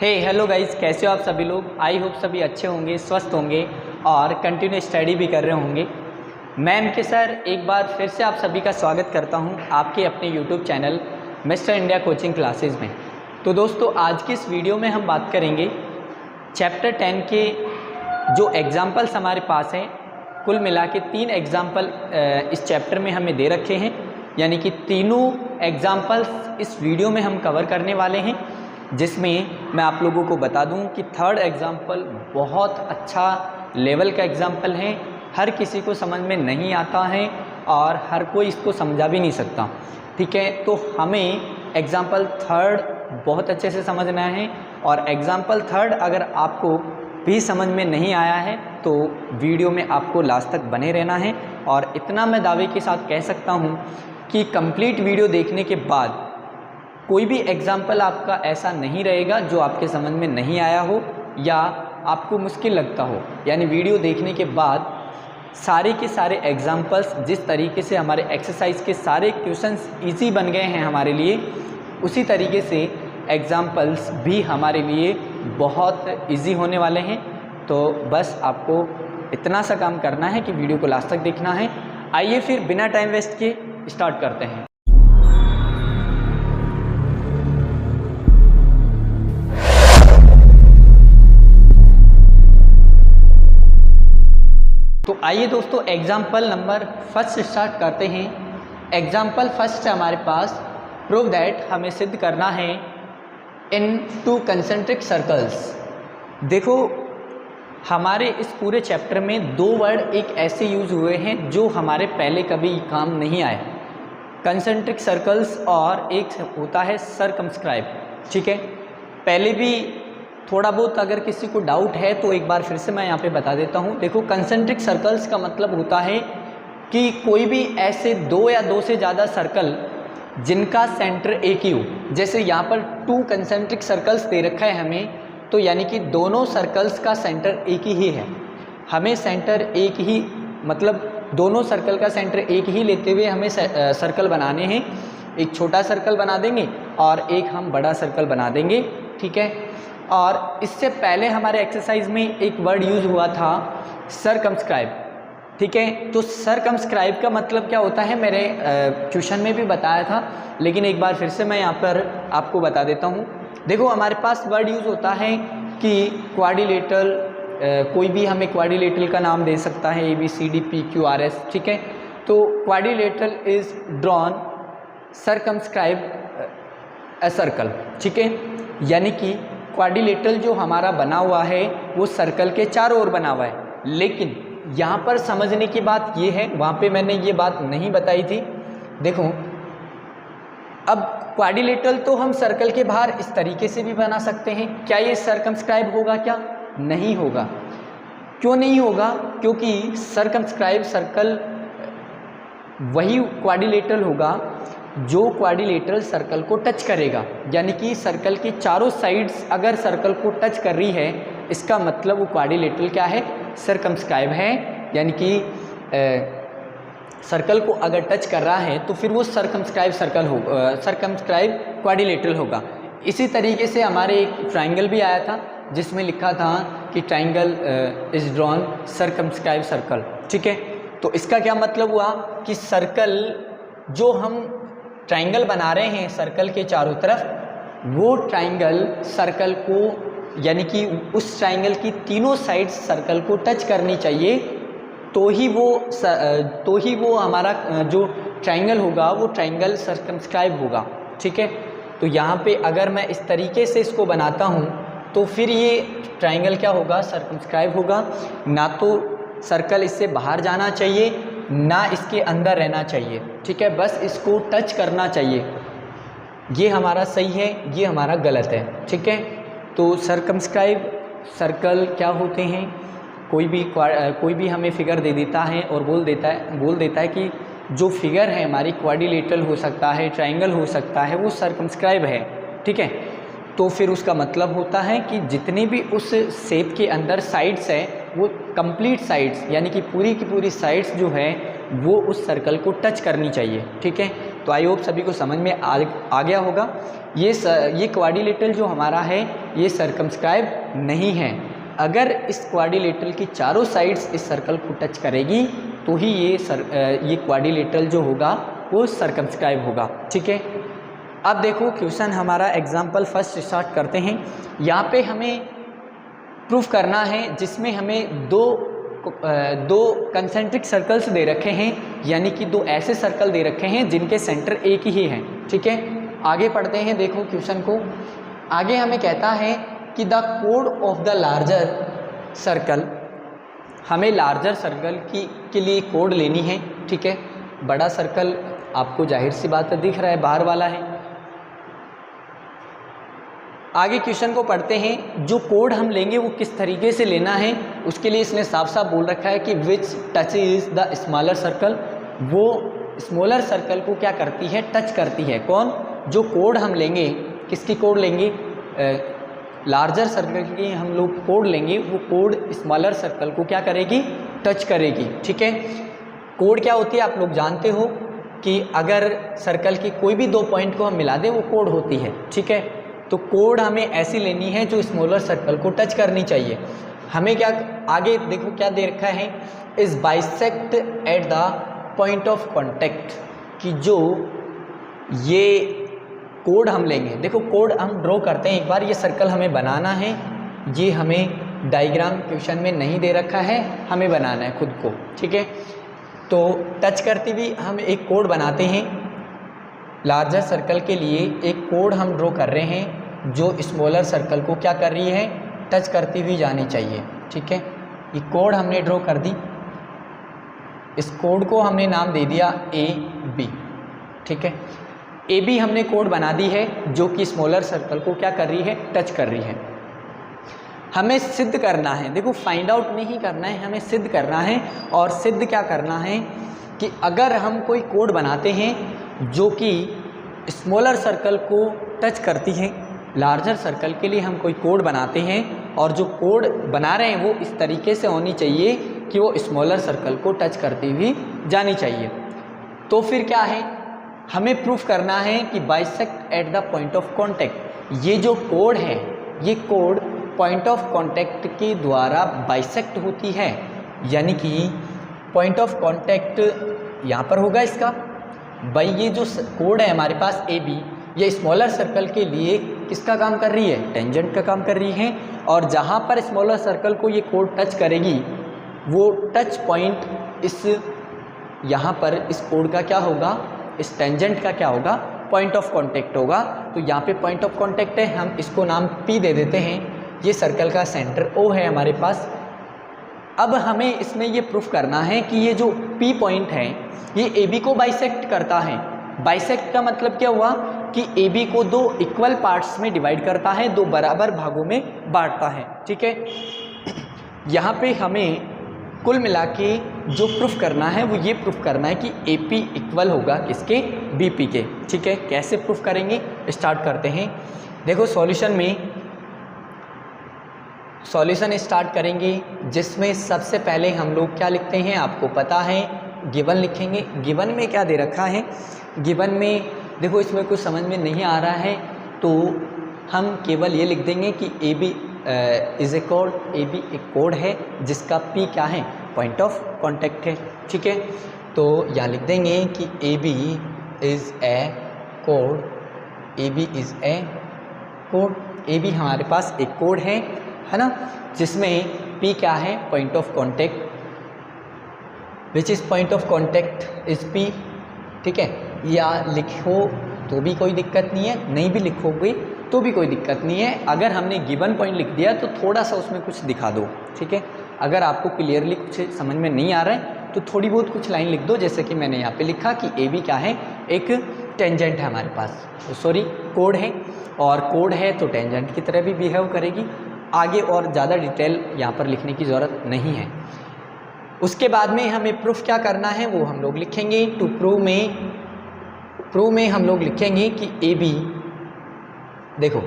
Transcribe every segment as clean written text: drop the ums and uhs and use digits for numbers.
Hello guys, कैसे हो आप सभी लोग। आई होप सभी अच्छे होंगे, स्वस्थ होंगे और कंटिन्यू स्टडी भी कर रहे होंगे। मैं एमके सर एक बार फिर से आप सभी का स्वागत करता हूं आपके अपने YouTube channel mister India coaching classes में। तो दोस्तों, आज की इस वीडियो में हम बात करेंगे चैप्टर 10 के जो एग्ज़ाम्पल्स हमारे पास हैं। कुल मिला के 3 एग्ज़ाम्पल इस चैप्टर में हमें दे रखे हैं, यानी कि तीनों एग्ज़ाम्पल्स इस वीडियो में हम कवर करने वाले हैं, जिसमें मैं आप लोगों को बता दूं कि थर्ड एग्ज़ाम्पल बहुत अच्छा लेवल का एग्ज़ाम्पल है। हर किसी को समझ में नहीं आता है और हर कोई इसको समझा भी नहीं सकता। ठीक है, तो हमें एग्ज़ाम्पल थर्ड बहुत अच्छे से समझना है। और एग्ज़ाम्पल थर्ड अगर आपको भी समझ में नहीं आया है तो वीडियो में आपको लास्ट तक बने रहना है। और इतना मैं दावे के साथ कह सकता हूँ कि कंप्लीट वीडियो देखने के बाद कोई भी एग्ज़ाम्पल आपका ऐसा नहीं रहेगा जो आपके समझ में नहीं आया हो या आपको मुश्किल लगता हो। यानी वीडियो देखने के बाद सारे के सारे एग्ज़ाम्पल्स, जिस तरीके से हमारे एक्सरसाइज के सारे क्वेश्चंस इजी बन गए हैं हमारे लिए, उसी तरीके से एग्ज़ाम्पल्स भी हमारे लिए बहुत इजी होने वाले हैं। तो बस आपको इतना सा काम करना है कि वीडियो को लास्ट तक देखना है। आइए फिर बिना टाइम वेस्ट के स्टार्ट करते हैं। तो आइए दोस्तों, एग्जाम्पल नंबर फर्स्ट स्टार्ट करते हैं। एग्जाम्पल फर्स्ट है हमारे पास, प्रूव दैट, हमें सिद्ध करना है इन 2 कंसेंट्रिक सर्कल्स। देखो, हमारे इस पूरे चैप्टर में 2 वर्ड एक ऐसे यूज़ हुए हैं जो हमारे पहले कभी काम नहीं आए, कंसेंट्रिक सर्कल्स और एक होता है सर्कमस्क्राइब। ठीक है, पहले भी थोड़ा बहुत अगर किसी को डाउट है तो एक बार फिर से मैं यहाँ पे बता देता हूँ। देखो, कंसेंट्रिक सर्कल्स का मतलब होता है कि कोई भी ऐसे 2 या 2 से ज़्यादा सर्कल जिनका सेंटर एक ही हो। जैसे यहाँ पर 2 कंसेंट्रिक सर्कल्स दे रखा है हमें, तो यानी कि दोनों सर्कल्स का सेंटर एक ही है। हमें सेंटर एक ही, मतलब दोनों सर्कल का सेंटर एक ही लेते हुए हमें सर्कल बनाने हैं। एक छोटा सर्कल बना देंगे और एक हम बड़ा सर्कल बना देंगे। ठीक है, और इससे पहले हमारे एक्सरसाइज में एक वर्ड यूज़ हुआ था सर्कमस्क्राइब। ठीक है, तो सर्कमस्क्राइब का मतलब क्या होता है मैंने ट्यूशन में भी बताया था, लेकिन एक बार फिर से मैं यहाँ पर आपको बता देता हूँ। देखो, हमारे पास वर्ड यूज़ होता है कि क्वाड्रिलेटरल, कोई भी हमें क्वाड्रिलेटरल का नाम दे सकता है, ABCDPQRS। ठीक है, तो quadrilateral is drawn circumscribe a circle. ठीक है, यानी कि क्वाड्रिलेटरल जो हमारा बना हुआ है वो सर्कल के चारों ओर बना हुआ है। लेकिन यहाँ पर समझने की बात ये है, वहाँ पे मैंने ये बात नहीं बताई थी। देखो, अब क्वाड्रिलेटरल तो हम सर्कल के बाहर इस तरीके से भी बना सकते हैं। क्या ये सर्कमस्क्राइब होगा? क्या नहीं होगा। क्यों नहीं होगा? क्योंकि सर्कमस्क्राइब सर्कल वही क्वाड्रिलेटरल होगा जो क्वाड्रिलेटरल सर्कल को टच करेगा। यानी कि सर्कल की चारों साइड्स अगर सर्कल को टच कर रही है, इसका मतलब वो क्वाड्रिलेटरल क्या है? सर्कमस्क्राइब है। यानी कि सर्कल को अगर टच कर रहा है तो फिर वो सर्कमस्क्राइब सर्कल होगा, सर्कमस्क्राइब क्वाड्रिलेटरल होगा। इसी तरीके से हमारे एक ट्राइंगल भी आया था जिसमें लिखा था कि triangle is drawn circumscribe circle. ठीक है, तो इसका क्या मतलब हुआ कि सर्कल जो हम ट्राइंगल बना रहे हैं सर्कल के चारों तरफ, वो ट्राइंगल सर्कल को, यानी कि उस ट्राइंगल की तीनों साइड्स सर्कल को टच करनी चाहिए, तो ही वो हमारा जो ट्राइंगल होगा वो ट्राइंगल सर्कमस्क्राइब होगा। ठीक है, तो यहाँ पे अगर मैं इस तरीके से इसको बनाता हूँ तो फिर ये ट्राइंगल क्या होगा? सर्कमस्क्राइब होगा। ना तो सर्कल इससे बाहर जाना चाहिए, ना इसके अंदर रहना चाहिए। ठीक है, बस इसको टच करना चाहिए। ये हमारा सही है, ये हमारा गलत है। ठीक है, तो सर्कमस्क्राइब सर्कल क्या होते हैं? कोई भी हमें फिगर दे देता है और बोल देता है कि जो फिगर है हमारी क्वाड्रिलेटरल हो सकता है, ट्राइंगल हो सकता है, वो सर्कमस्क्राइब है। ठीक है, तो फिर उसका मतलब होता है कि जितने भी उस शेप के अंदर साइड्स हैं वो कंप्लीट साइड्स, यानी कि पूरी की पूरी साइड्स जो है वो उस सर्कल को टच करनी चाहिए। ठीक है, तो आई होप सभी को समझ में आ गया होगा। ये क्वाड्रिलेटरल जो हमारा है ये सर्कमस्क्राइब नहीं है। अगर इस क्वाड्रिलेटरल की चारों साइड्स इस सर्कल को टच करेगी तो ही ये क्वाड्रिलेटरल जो होगा वो सर्कमस्क्राइब होगा। ठीक है, अब देखो क्वेश्चन हमारा एग्जाम्पल फर्स्ट स्टार्ट करते हैं। यहाँ पे हमें प्रूफ करना है जिसमें हमें दो कंसेंट्रिक सर्कल्स दे रखे हैं, यानी कि दो ऐसे सर्कल दे रखे हैं जिनके सेंटर एक ही हैं। ठीक है, आगे पढ़ते हैं। देखो क्वेश्चन को, आगे हमें कहता है कि the code of the larger circle, हमें लार्जर सर्कल के लिए कोड लेनी है। ठीक है, बड़ा सर्कल आपको जाहिर सी बात है दिख रहा है, बाहर वाला है। आगे क्वेश्चन को पढ़ते हैं। जो कोड हम लेंगे वो किस तरीके से लेना है उसके लिए इसने साफ साफ बोल रखा है कि विच touch is the smaller circle, वो स्मॉलर सर्कल को क्या करती है, टच करती है। कौन? जो कोड हम लेंगे, किसकी कोड लेंगे, लार्जर सर्कल की हम लोग कोड लेंगे, वो कोड स्मॉलर सर्कल को क्या करेगी, टच करेगी। ठीक है, कोड क्या होती है आप लोग जानते हो कि अगर सर्कल की कोई भी दो पॉइंट को हम मिला दें वो कोड होती है। ठीक है, तो कोड हमें ऐसी लेनी है जो स्मॉलर सर्कल को टच करनी चाहिए। हमें क्या आगे देखो क्या दे रखा है, is bisect at the point of contact, कि जो ये कोड हम लेंगे, देखो कोड हम ड्रॉ करते हैं एक बार। ये सर्कल हमें बनाना है, ये हमें डायग्राम क्वेश्चन में नहीं दे रखा है, हमें बनाना है खुद को। ठीक है, तो टच करते हुए हम एक कोड बनाते हैं। लार्जर सर्कल के लिए एक कोड हम ड्रॉ कर रहे हैं जो स्मॉलर सर्कल को क्या कर रही है, टच करती हुई जानी चाहिए। ठीक है, ये कोड हमने ड्रॉ कर दी, इस कोड को हमने नाम दे दिया AB। ठीक है, AB हमने कोड बना दी है जो कि स्मॉलर सर्कल को क्या कर रही है, टच कर रही है। हमें सिद्ध करना है, देखो फाइंड आउट नहीं करना है, हमें सिद्ध करना है। और सिद्ध क्या करना है कि अगर हम कोई कोड बनाते हैं जो कि स्मॉलर सर्कल को टच करती है, लार्जर सर्कल के लिए हम कोई कोड बनाते हैं और जो कोड बना रहे हैं वो इस तरीके से होनी चाहिए कि वो स्मॉलर सर्कल को टच करती हुई जानी चाहिए। तो फिर क्या है, हमें प्रूफ करना है कि bisect at the point of contact, ये जो कोड है ये कोड पॉइंट ऑफ कांटेक्ट के द्वारा बाइसेक्ट होती है, यानी कि पॉइंट ऑफ कांटेक्ट यहाँ पर होगा इसका। भाई ये जो कोड है हमारे पास AB, ये स्मॉलर सर्कल के लिए किसका काम कर रही है, टेंजेंट का काम कर रही है। और जहाँ पर स्मॉलर सर्कल को ये कोड टच करेगी वो टच पॉइंट इस यहाँ पर इस कोड का क्या होगा, इस टेंजेंट का क्या होगा, पॉइंट ऑफ कांटेक्ट होगा। तो यहाँ पे पॉइंट ऑफ कांटेक्ट है, हम इसको नाम P दे देते हैं। ये सर्कल का सेंटर O है हमारे पास। अब हमें इसमें ये प्रूफ करना है कि ये जो P पॉइंट है ये AB को बाइसेक्ट करता है। बाइसेक्ट का मतलब क्या हुआ कि AB को दो इक्वल पार्ट्स में डिवाइड करता है, दो बराबर भागों में बांटता है। ठीक है, यहाँ पे हमें कुल मिला के जो प्रूफ करना है वो ये प्रूफ करना है कि AP इक्वल होगा किसके, BP के। ठीक है, कैसे प्रूफ करेंगे, स्टार्ट करते हैं। देखो सॉल्यूशन स्टार्ट करेंगे, जिसमें सबसे पहले हम लोग क्या लिखते हैं आपको पता है, गिवन लिखेंगे। गिवन में क्या दे रखा है, गिवन में देखो इसमें कुछ समझ में नहीं आ रहा है तो हम केवल ये लिख देंगे कि AB is a code, AB एक कोड है जिसका P क्या है, पॉइंट ऑफ कांटेक्ट है। ठीक है, तो यहाँ लिख देंगे कि AB is a code, AB is a code. AB हमारे पास एक कोड है ना, जिसमें P क्या है, point of contact, which is point of contact is P। ठीक है, या लिखो तो भी कोई दिक्कत नहीं है, नहीं भी लिखोगे तो भी कोई दिक्कत नहीं है। अगर हमने गिवन पॉइंट लिख दिया तो थोड़ा सा उसमें कुछ दिखा दो। ठीक है, अगर आपको क्लियरली कुछ समझ में नहीं आ रहा है तो थोड़ी बहुत कुछ लाइन लिख दो, जैसे कि मैंने यहाँ पे लिखा कि AB क्या है, एक टेंजेंट है हमारे पास, सॉरी कोड है, और कोड है तो टेंजेंट की तरह भी बिहेव करेगी। आगे और ज़्यादा डिटेल यहाँ पर लिखने की ज़रूरत नहीं है। उसके बाद में हमें प्रूफ क्या करना है वो हम लोग लिखेंगे। टू प्रूव में हम लोग लिखेंगे कि AB, देखो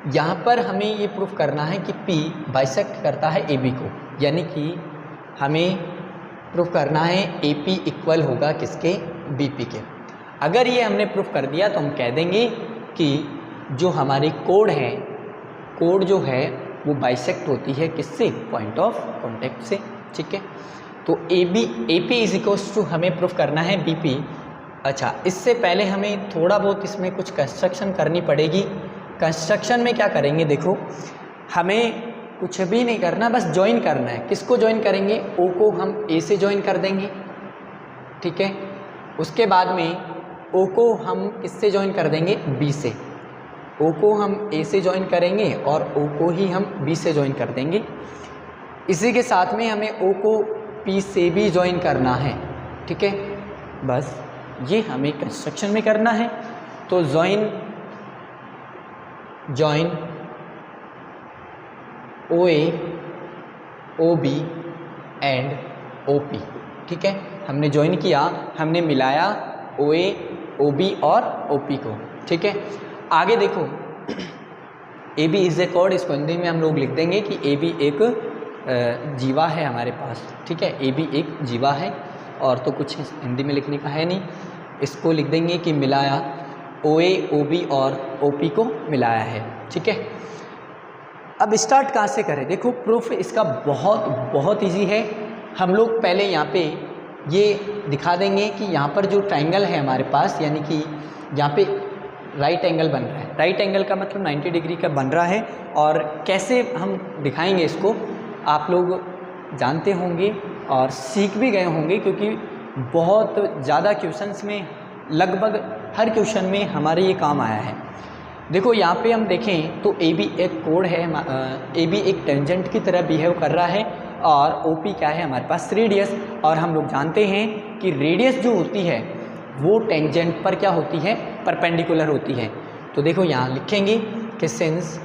यहाँ पर हमें ये प्रूफ करना है कि P बाइसेक्ट करता है AB को, यानी कि हमें प्रूफ करना है AP इक्वल होगा किसके, बीपी के। अगर ये हमने प्रूफ कर दिया तो हम कह देंगे कि जो हमारी कोड है, कोड जो है वो बाइसेक्ट होती है किससे, पॉइंट ऑफ कॉन्टैक्ट से। ठीक है, तो AP इज इक्वल्स टू हमें प्रूफ करना है BP। अच्छा, इससे पहले हमें थोड़ा बहुत इसमें कुछ कंस्ट्रक्शन करनी पड़ेगी। कंस्ट्रक्शन में क्या करेंगे, देखो हमें कुछ भी नहीं करना, बस ज्वाइन करना है। किसको ज्वाइन करेंगे, O को हम A से ज्वाइन कर देंगे। ठीक है, उसके बाद में O को हम किससे ज्वाइन कर देंगे, B से। O को हम A से ज्वाइन करेंगे और O को ही हम B से ज्वाइन कर देंगे। इसी के साथ में हमें O को P से भी ज्वाइन करना है। ठीक है, बस ये हमें कंस्ट्रक्शन में करना है। तो join OA OB and OP। ठीक है, हमने ज्वाइन किया, हमने मिलाया OA OB और OP को। ठीक है, आगे देखो AB इज ए कॉर्ड, इसको हिंदी में हम लोग लिख देंगे कि AB एक जीवा है हमारे पास। ठीक है, AB एक जीवा है, और तो कुछ हिंदी में लिखने का है नहीं। इसको लिख देंगे कि मिलाया OA OB और OP को मिलाया है। ठीक है, अब स्टार्ट कहाँ से करें, देखो प्रूफ इसका बहुत ईजी है। हम लोग पहले यहाँ पे ये दिखा देंगे कि यहाँ पर जो ट्राइंगल है हमारे पास, यानी कि यहाँ पे राइट एंगल बन रहा है। राइट एंगल का मतलब 90 डिग्री का बन रहा है, और कैसे हम दिखाएंगे इसको आप लोग जानते होंगे और सीख भी गए होंगे, क्योंकि बहुत ज़्यादा क्वेश्चंस में, लगभग हर क्वेश्चन में हमारे ये काम आया है। देखो यहाँ पे हम देखें तो AB एक कोड है, AB एक टेंजेंट की तरह बिहेव कर रहा है, और OP क्या है हमारे पास, रेडियस। और हम लोग जानते हैं कि रेडियस जो होती है वो टेंजेंट पर क्या होती है, परपेंडिकुलर होती है। तो देखो यहाँ लिखेंगे कि since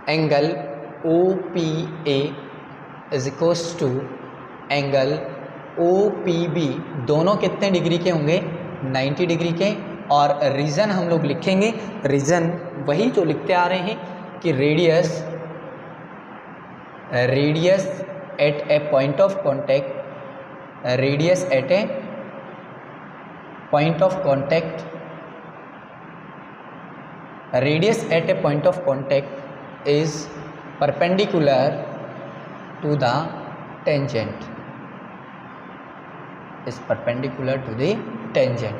angle OPA is equals to angle OPB, दोनों कितने डिग्री के होंगे, 90 डिग्री के। और रीज़न हम लोग लिखेंगे, रीज़न वही जो लिखते आ रहे हैं कि radius at a point of contact, radius at a point of contact, radius at a point of contact is perpendicular to the tangent, is perpendicular to the tangent.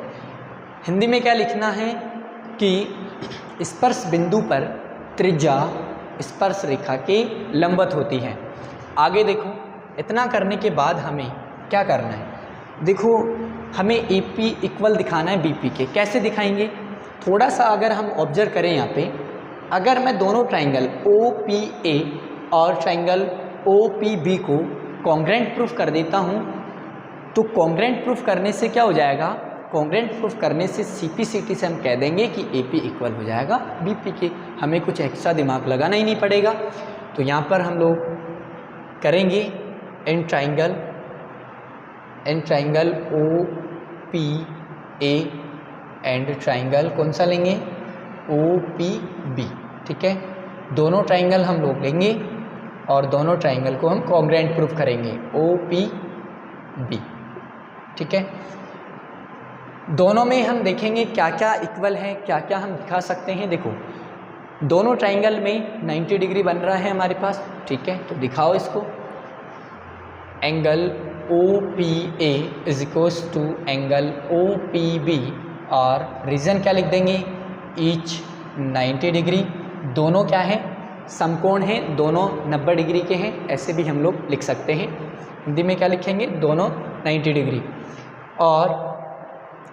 Hindi में क्या लिखना है कि स्पर्श बिंदु पर त्रिज्या स्पर्श रेखा के लंबवत होती है। आगे देखो, इतना करने के बाद हमें क्या करना है, देखो हमें AP इक्वल दिखाना है BP के। कैसे दिखाएंगे, थोड़ा सा अगर हम ऑब्जर्व करें यहाँ पे, अगर मैं दोनों ट्राइंगल OPA और ट्राइंगल OPB को कॉन्ग्रेंट प्रूफ कर देता हूँ, तो कॉन्ग्रेंट प्रूफ करने से क्या हो जाएगा, कॉन्ग्रेंट प्रूफ करने से CP/CT से हम कह देंगे कि AP इक्वल हो जाएगा BP के। हमें कुछ एक्स्ट्रा दिमाग लगाना ही नहीं पड़ेगा। तो यहाँ पर हम लोग करेंगे in triangle OPA and triangle कौन सा लेंगे, OPB। ठीक है, दोनों ट्राइंगल हम लोग लेंगे और दोनों ट्राइंगल को हम कॉन्ग्रेंट प्रूफ करेंगे, OPB। ठीक है, दोनों में हम देखेंगे क्या क्या इक्वल है, क्या क्या हम दिखा सकते हैं। देखो दोनों ट्राइंगल में 90 डिग्री बन रहा है हमारे पास। ठीक है, तो दिखाओ इसको, angle OPA is equals to angle OPB, और रीजन क्या लिख देंगे, ईच 90 डिग्री। दोनों क्या है, समकोण हैं, दोनों 90 डिग्री के हैं, ऐसे भी हम लोग लिख सकते हैं। हिंदी में क्या लिखेंगे, दोनों 90 डिग्री। और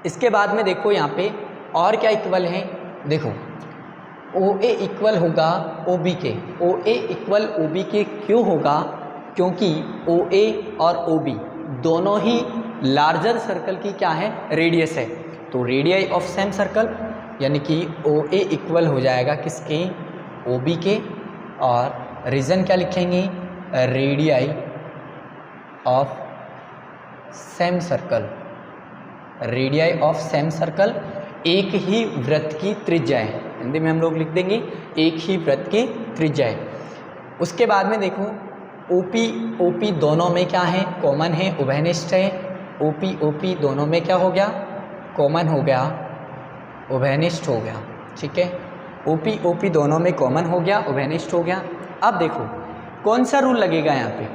इसके बाद में देखो यहाँ पे और क्या इक्वल है, देखो OA इक्वल होगा OB के। OA इक्वल OB के क्यों होगा, क्योंकि OA और OB दोनों ही लार्जर सर्कल की क्या है, रेडियस है। तो रेडियाई ऑफ सेम सर्कल, यानी कि OA इक्वल हो जाएगा किसके, OB के। और रीजन क्या लिखेंगे, radii of same circle, radii of same circle एक ही वृत्त की त्रिज्या है। हिंदी में हम लोग लिख देंगे एक ही वृत्त की त्रिज्या है। उसके बाद में देखो OP दोनों में क्या है, कॉमन है, उभयनिष्ठ है। ओ पी दोनों में क्या हो गया, कॉमन हो गया, उभयनिष्ठ हो गया। ठीक है, ओ पी दोनों में कॉमन हो गया, उभयनिष्ठ हो गया। अब देखो कौन सा रूल लगेगा यहाँ पे,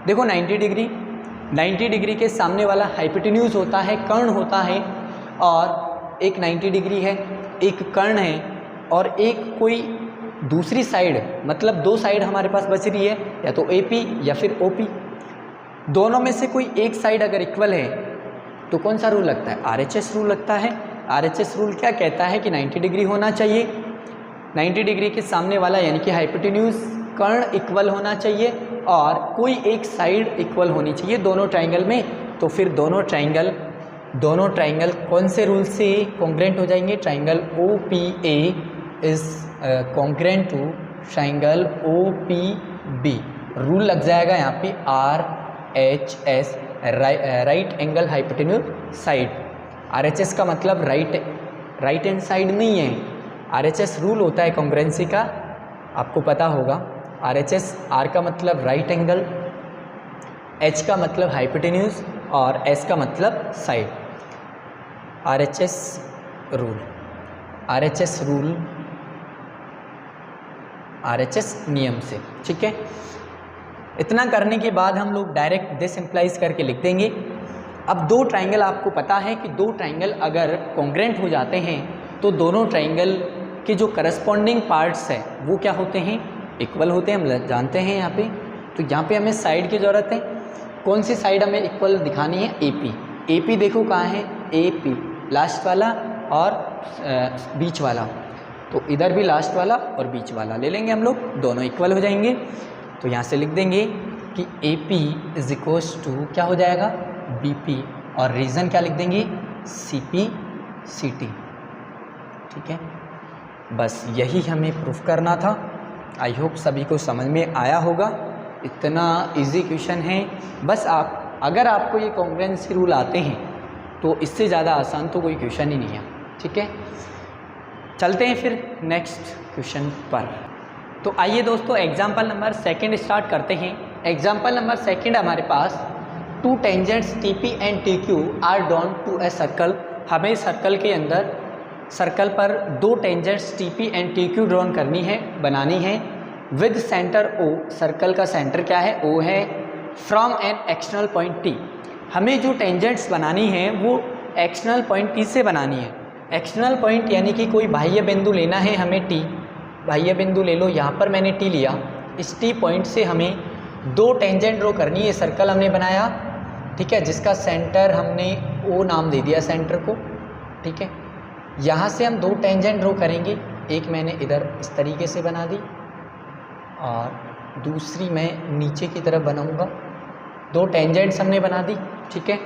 देखो 90 डिग्री के सामने वाला हाइपोटेन्यूज होता है, कर्ण होता है, और एक 90 डिग्री है, एक कर्ण है, और एक कोई दूसरी साइड, मतलब दो साइड हमारे पास बच रही है, या तो ए पी या फिर ओ पी। दोनों में से कोई एक साइड अगर इक्वल है तो कौन सा रूल लगता है, RHS रूल लगता है। RHS रूल क्या कहता है कि 90 डिग्री होना चाहिए, 90 डिग्री के सामने वाला यानी कि हाइपोटेन्यूज कर्ण इक्वल होना चाहिए, और कोई एक साइड इक्वल होनी चाहिए दोनों ट्राइंगल में। तो फिर दोनों ट्राइंगल कौन से रूल से कॉन्ग्रेंट हो जाएंगे, triangle OPA is congruent to triangle OPB। Rule लग जाएगा यहाँ पे RHS, right angle hypotenuse side. RHS का मतलब राइट हैंड साइड नहीं है, RHS रूल होता है कॉन्ग्रेंसी का, आपको पता होगा। RHS, R का मतलब राइट एंगल, H का मतलब हाइपोटेन्यूज, और S का मतलब साइड। RHS रूल RHS नियम से। ठीक है, इतना करने के बाद हम लोग डायरेक्ट दिस इम्प्लाइज करके लिख देंगे। अब दो ट्राइंगल, आपको पता है कि दो ट्राइंगल अगर कॉन्ग्रेंट हो जाते हैं तो दोनों ट्राइंगल के जो करस्पॉन्डिंग पार्ट्स हैं वो क्या होते हैं, इक्वल होते हैं, हम जानते हैं यहाँ पे। तो यहाँ पे हमें साइड की ज़रूरत है, कौन सी साइड हमें इक्वल दिखानी है, AP देखो कहाँ है, AP लास्ट वाला और बीच वाला, तो इधर भी लास्ट वाला और बीच वाला ले लेंगे हम लोग, दोनों इक्वल हो जाएंगे। तो यहाँ से लिख देंगे कि AP इज इक्वल्स टू क्या हो जाएगा, BP, और रीज़न क्या लिख देंगे, CP CT। ठीक है, बस यही हमें प्रूफ करना था। आई होप सभी को समझ में आया होगा, इतना इजी क्वेश्चन है। बस अगर आपको ये कॉन्ग्रेंसी रूल आते हैं तो इससे ज़्यादा आसान तो कोई क्वेश्चन ही नहीं है। ठीक है, चलते हैं फिर नेक्स्ट क्वेश्चन पर। तो आइए दोस्तों एग्जाम्पल नंबर 2 स्टार्ट करते हैं। एग्जाम्पल नंबर 2 हमारे पास, 2 tangents TP and TQ are drawn to a circle. हमें सर्कल के अंदर, सर्कल पर 2 tangents TP and TQ drawn बनानी है विद सेंटर O। सर्कल का सेंटर क्या है, O है। From an external point T। हमें जो टेंजेंट्स बनानी है वो एक्सटर्नल पॉइंट T से बनानी है। एक्सटर्नल पॉइंट यानी कि कोई बाह्य बिंदु लेना है हमें, T बाह्य बिंदु ले लो, यहाँ पर मैंने T लिया। इस T पॉइंट से हमें 2 टेंजेंट ड्रॉ करनी है। सर्कल हमने बनाया, ठीक है, जिसका सेंटर हमने O नाम दे दिया सेंटर को। ठीक है, यहाँ से हम 2 टेंजेंट ड्रॉ करेंगे, एक मैंने इधर इस तरीके से बना दी और दूसरी मैं नीचे की तरफ बनाऊंगा। 2 टेंजेंट्स हमने बना दी। ठीक है,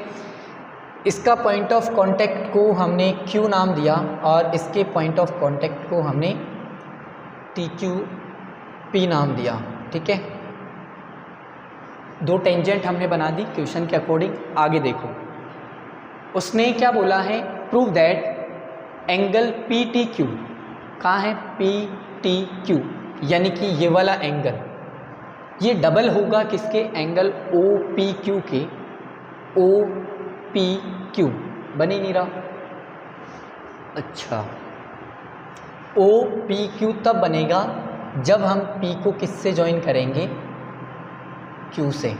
इसका पॉइंट ऑफ कांटेक्ट को हमने Q नाम दिया और इसके पॉइंट ऑफ कांटेक्ट को हमने TQP नाम दिया। ठीक है, 2 टेंजेंट हमने बना दी क्वेश्चन के अकॉर्डिंग। आगे देखो, उसने क्या बोला है, प्रूव दैट एंगल PTQ, कहाँ है PTQ, यानी कि ये वाला एंगल, ये डबल होगा किसके, एंगल OPQ के। OPQ बन ही नहीं रहा। अच्छा, OPQ तब बनेगा जब हम P को किससे ज्वाइन करेंगे, Q से।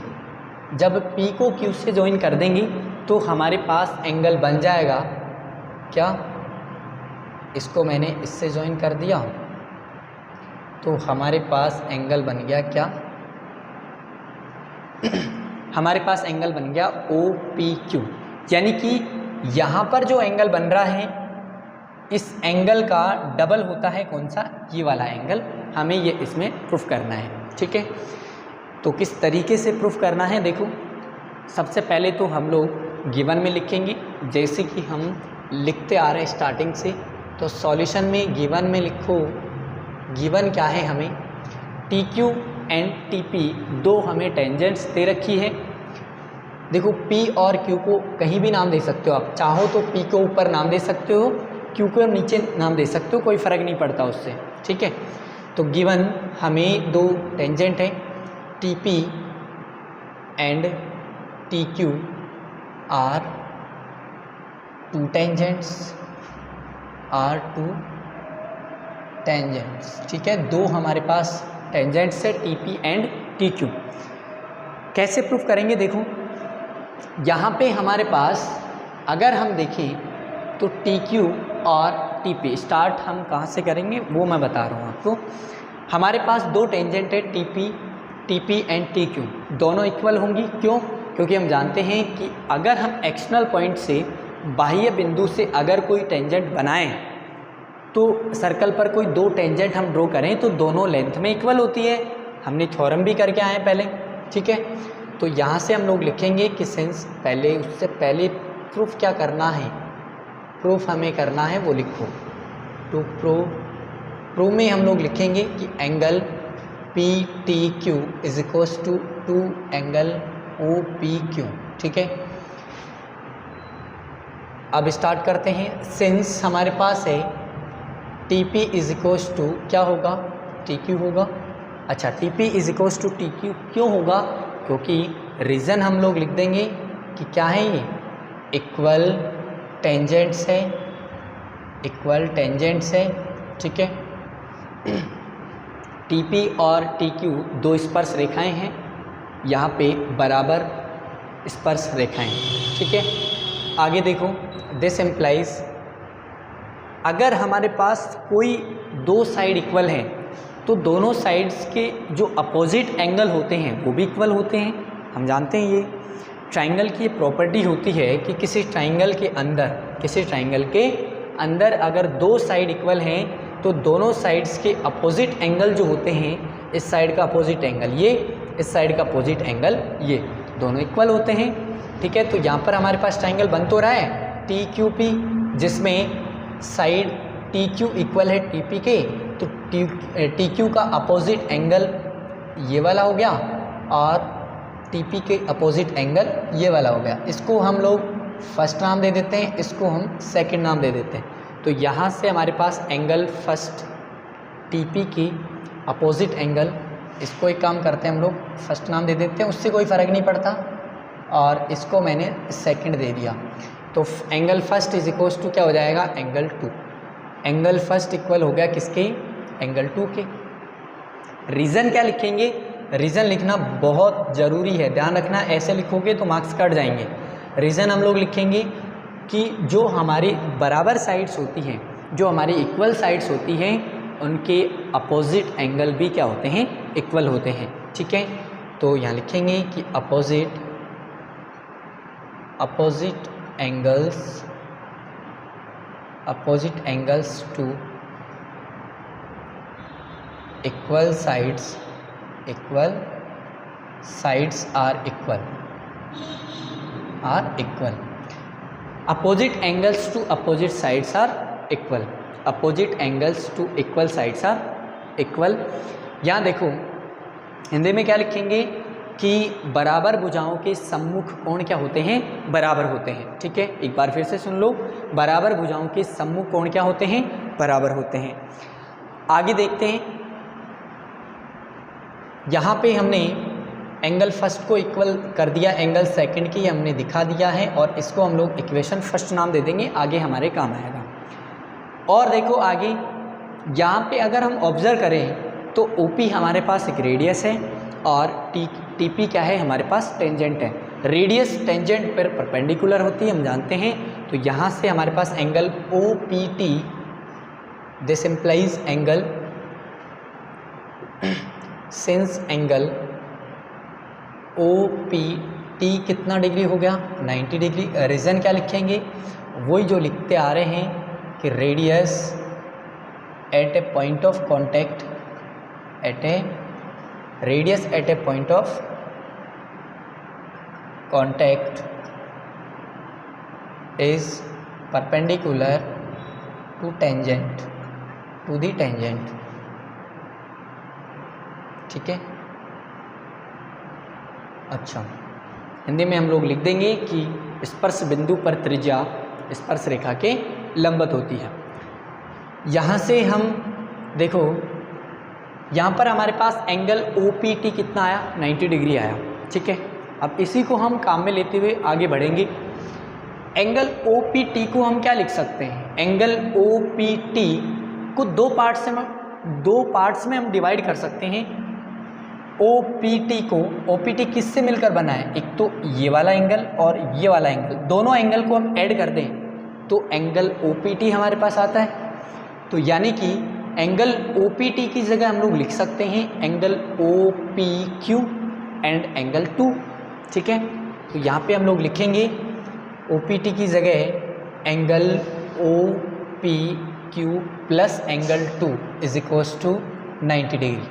जब P को Q से ज्वाइन कर देंगे तो हमारे पास एंगल बन जाएगा क्या, इसको मैंने इससे ज्वाइन कर दिया तो हमारे पास एंगल बन गया क्या हमारे पास एंगल बन गया OPQ। यानी कि यहाँ पर जो एंगल बन रहा है इस एंगल का डबल होता है कौन सा, ये वाला एंगल। हमें ये इसमें प्रूफ करना है। ठीक है, तो किस तरीके से प्रूफ करना है, देखो सबसे पहले तो हम लोग गिवन में लिखेंगे, जैसे कि हम लिखते आ रहे हैं स्टार्टिंग से। तो सॉल्यूशन में गिवन में लिखो, गिवन क्या है, हमें TQ एंड TP 2 हमें टेंजेंट्स दे रखी है। देखो P और Q को कहीं भी नाम दे सकते हो आप, चाहो तो P को ऊपर नाम दे सकते हो, Q को नीचे नाम दे सकते हो, कोई फ़र्क नहीं पड़ता उससे। ठीक है, तो गिवन हमें 2 टेंजेंट है TP and TQ are two tangents, are two tangents, ठीक है। दो हमारे पास टेंजेंट्स है T P and T Q. कैसे प्रूफ करेंगे, देखो यहाँ पे हमारे पास अगर हम देखें तो टी क्यू और टी पी स्टार्ट हम कहाँ से करेंगे वो मैं बता रहा हूँ आपको। हमारे पास दो टेंजेंट है T P and T Q, दोनों इक्वल होंगी। क्यों? क्योंकि हम जानते हैं कि अगर हम एक्सटर्नल पॉइंट से, बाह्य बिंदु से अगर कोई टेंजेंट बनाएं तो सर्कल पर कोई दो टेंजेंट हम ड्रॉ करें तो दोनों लेंथ में इक्वल होती है। हमने थ्योरम भी करके आए पहले, ठीक है। तो यहाँ से हम लोग लिखेंगे कि सिंस, पहले उससे पहले प्रूफ क्या करना है, प्रूफ हमें करना है वो लिखो। टू प्रूफ में हम लोग लिखेंगे कि angle P T Q is equals to angle O P Q, ठीक है। अब स्टार्ट करते हैं। सिंस हमारे पास है T P is equals to क्या होगा, टी क्यू होगा। अच्छा, T P is equals to T Q क्यों होगा? क्योंकि रीज़न हम लोग लिख देंगे कि क्या है ये, इक्वल टेंजेंट्स है, इक्वल टेंजेंट्स है, ठीक है। टी पी और टी क्यू दो स्पर्श रेखाएं हैं, यहाँ पे बराबर स्पर्श रेखाएं, ठीक है। आगे देखो, दिस एम्प्लाइज, अगर हमारे पास कोई दो साइड इक्वल हैं तो दोनों साइड्स के जो अपोजिट एंगल होते हैं वो भी इक्वल होते हैं। हम जानते हैं ये ट्राइंगल की प्रॉपर्टी होती है कि किसी ट्राइंगल के अंदर अगर दो साइड इक्वल हैं तो दोनों साइड्स के अपोजिट एंगल जो होते हैं, इस साइड का अपोजिट एंगल ये, इस साइड का अपोजिट एंगल ये, दोनों इक्वल होते हैं, ठीक है। तो यहाँ पर हमारे पास ट्राइंगल बन तो रहा है टी क्यू पी, जिसमें साइड टी क्यू इक्वल है टी पी के, तो टी क्यू का अपोजिट एंगल ये वाला हो गया और टी पी के अपोजिट एंगल ये वाला हो गया। इसको हम लोग फर्स्ट नाम दे देते हैं, इसको हम सेकंड नाम दे देते हैं। तो यहाँ से हमारे पास एंगल फर्स्ट टी पी की अपोजिट एंगल, इसको एक काम करते हैं हम लोग फर्स्ट नाम दे देते हैं, उससे कोई फ़र्क नहीं पड़ता, और इसको मैंने सेकंड दे दिया। तो angle first is equals to क्या हो जाएगा, angle two. Angle first equal हो गया किसके, एंगल टू के। रीज़न क्या लिखेंगे, रीज़न लिखना बहुत ज़रूरी है, ध्यान रखना, ऐसे लिखोगे तो मार्क्स कट जाएंगे। रीज़न हम लोग लिखेंगे कि जो हमारी बराबर साइड्स होती हैं, जो हमारी इक्वल साइड्स होती हैं, उनके अपोजिट एंगल भी क्या होते हैं, इक्वल होते हैं, ठीक है। तो यहाँ लिखेंगे कि opposite angles to equal sides are equal. Opposite angles to opposite sides are equal, opposite angles to equal sides are equal. यहाँ देखो हिंदी में क्या लिखेंगे कि बराबर भुजाओं के सम्मुख कोण क्या होते हैं, बराबर होते हैं, ठीक है। एक बार फिर से सुन लो, बराबर भुजाओं के सम्मुख कोण क्या होते हैं, बराबर होते हैं। आगे देखते हैं, यहाँ पे हमने एंगल फर्स्ट को इक्वल कर दिया एंगल सेकंड की, हमने दिखा दिया है, और इसको हम लोग इक्वेशन फर्स्ट नाम दे देंगे, आगे हमारे काम आएगा। और देखो आगे यहाँ पे अगर हम ऑब्जर्व करें तो OP हमारे पास एक रेडियस है और TP क्या है, हमारे पास टेंजेंट है। रेडियस टेंजेंट पर परपेंडिकुलर होती है, हम जानते हैं। तो यहाँ से हमारे पास angle OPT, this implies angle, since angle OPT कितना डिग्री हो गया, 90 डिग्री। रीज़न क्या लिखेंगे, वही जो लिखते आ रहे हैं कि radius at a point of contact, radius at a point of contact is perpendicular to tangent, to the tangent, ठीक है। अच्छा, हिंदी में हम लोग लिख देंगे कि स्पर्श बिंदु पर त्रिज्या स्पर्श रेखा के लंबवत होती है। यहाँ से हम देखो, यहाँ पर हमारे पास एंगल OPT कितना आया, 90 डिग्री आया, ठीक है। अब इसी को हम काम में लेते हुए आगे बढ़ेंगे। एंगल ओ पी टी को हम क्या लिख सकते हैं, एंगल ओ पी टी को दो पार्ट्स में हम डिवाइड कर सकते हैं। ओ पी टी को, ओ पी टी किससे मिलकर बना है, एक तो ये वाला एंगल और ये वाला एंगल, दोनों एंगल को हम ऐड कर दें तो एंगल ओ पी टी हमारे पास आता है। तो यानी कि एंगल ओ पी टी की जगह हम लोग लिख सकते हैं angle O P Q and angle 2, ठीक है। तो यहाँ पे हम लोग लिखेंगे ओ पी टी की जगह angle O P Q plus angle 2 is equals to 90 degree.